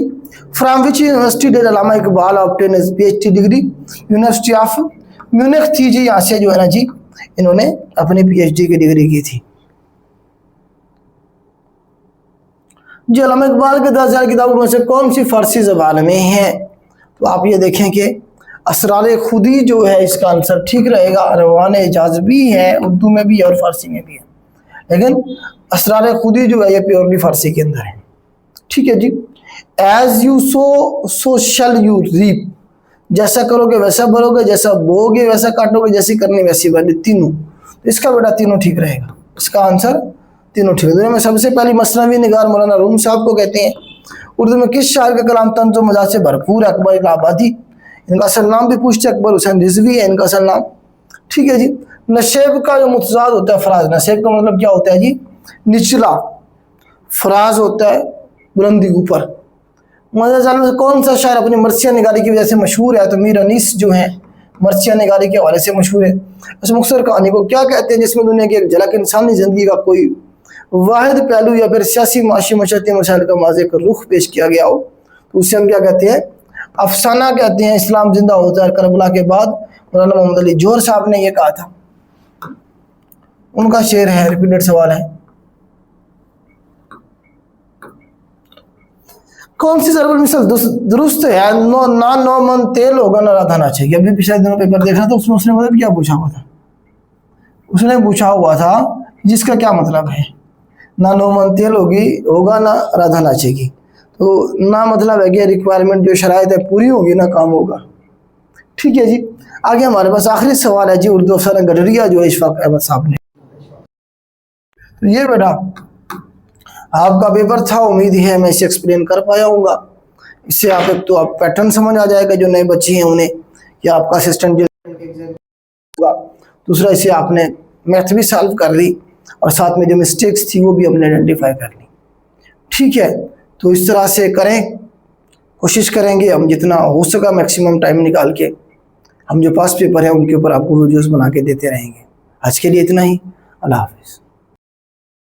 From which university did Allama Iqbal obtain his PhD degree, university of Munich थी जी, यहाँ से जो है ना जी इन्होंने अपनी PhD की डिग्री की थी। जी अल्लामा इकबाल के 10,000 किताबों में से कौन सी फारसी ज़बान में है, तो आप ये देखें कि असरार खुदी जो है इसका आंसर ठीक रहेगा। रवान एजाज भी है, उर्दू में भी है और फारसी में भी है, लेकिन असरार खुदी जो है ये प्योरली फारसी के अंदर है। ठीक है जी। As you sow shall you reap, जैसा करोगे वैसा भरोगे, जैसा बोगे वैसा काटोगे, जैसी करनी वैसी बनी, तीनों। तो इसका बेटा तीनों ठीक रहेगा, इसका आंसर तीनों ठीक है। दुनिया में सबसे पहली मसनवी निगार मौलाना रूम साहब को कहते हैं। उर्दू में किस शायर का कलाम तंज़ व मजाज से भरपूर है, अकबर इलाहाबादी। इनका असल नाम भी पूछते, अकबर हुसैन रिजवी है इनका असल नाम। ठीक है जी। नशेब का जो मुतजाद होता है फराज, नशेब का मतलब क्या होता है जी, निचला, फराज होता है बुलंदी ऊपर। मज़ाल में कौन सा शायर अपनी मरसिया निगारी की वजह से मशहूर है, तो मीर अनीस जो है मरसिया निगारी के हवाले से मशहूर है। उस मुख्तसर कहानी को क्या कहते हैं, जिसमें दुनिया की एक झलक इंसानी ज़िंदगी का कोई वाहिद पहलू या फिर सियासी माशी मशरती मसाइल का वाज़े का रुख पेश किया गया हो, तो उससे हम क्या कहते हैं, अफसाना कहते हैं। इस्लाम जिंदा होता है करबला के बाद, मौलाना मोहम्मद अली जोहर साहब ने यह कहा था, उनका शेर है, रिपीटेड सवाल है। कौन सी ज़रबुल मिसल दुरुस्त है, नो मन तेल होगा ना राधा चाहिए। अभी पिछले दिनों पेपर देख रहा था, उसमें उसने मतलब क्या पूछा हुआ था, उसने पूछा हुआ था जिसका क्या मतलब है, ना नो मन तेल होगा ना राधा नाचेगी। तो ना मतलब है कि रिक्वायरमेंट जो शराइत है पूरी होगी ना काम होगा। ठीक है जी। आगे हमारे पास आखिरी सवाल है जी, उर्दू अफसर गडरिया जो इशफाक अहमद साहब ने। तो ये बेटा आपका पेपर था, उम्मीद है मैं इसे एक्सप्लेन कर पाया हूँगा। इससे आप एक तो आप पैटर्न समझ आ जाएगा जो नए बच्चे हैं उन्हें, या आपका असिस्टेंट होगा। दूसरा, इसे आपने मैथ भी सॉल्व कर ली और साथ में जो मिस्टेक्स थी वो भी हमने आइडेंटिफाई कर ली। ठीक है, तो इस तरह से करें, कोशिश करेंगे हम जितना हो सका मैक्सिमम टाइम निकाल के हम जो पास पेपर है उनके ऊपर आपको वीडियोस बना के देते रहेंगे। आज के लिए इतना ही, अल्लाह हाफिज़।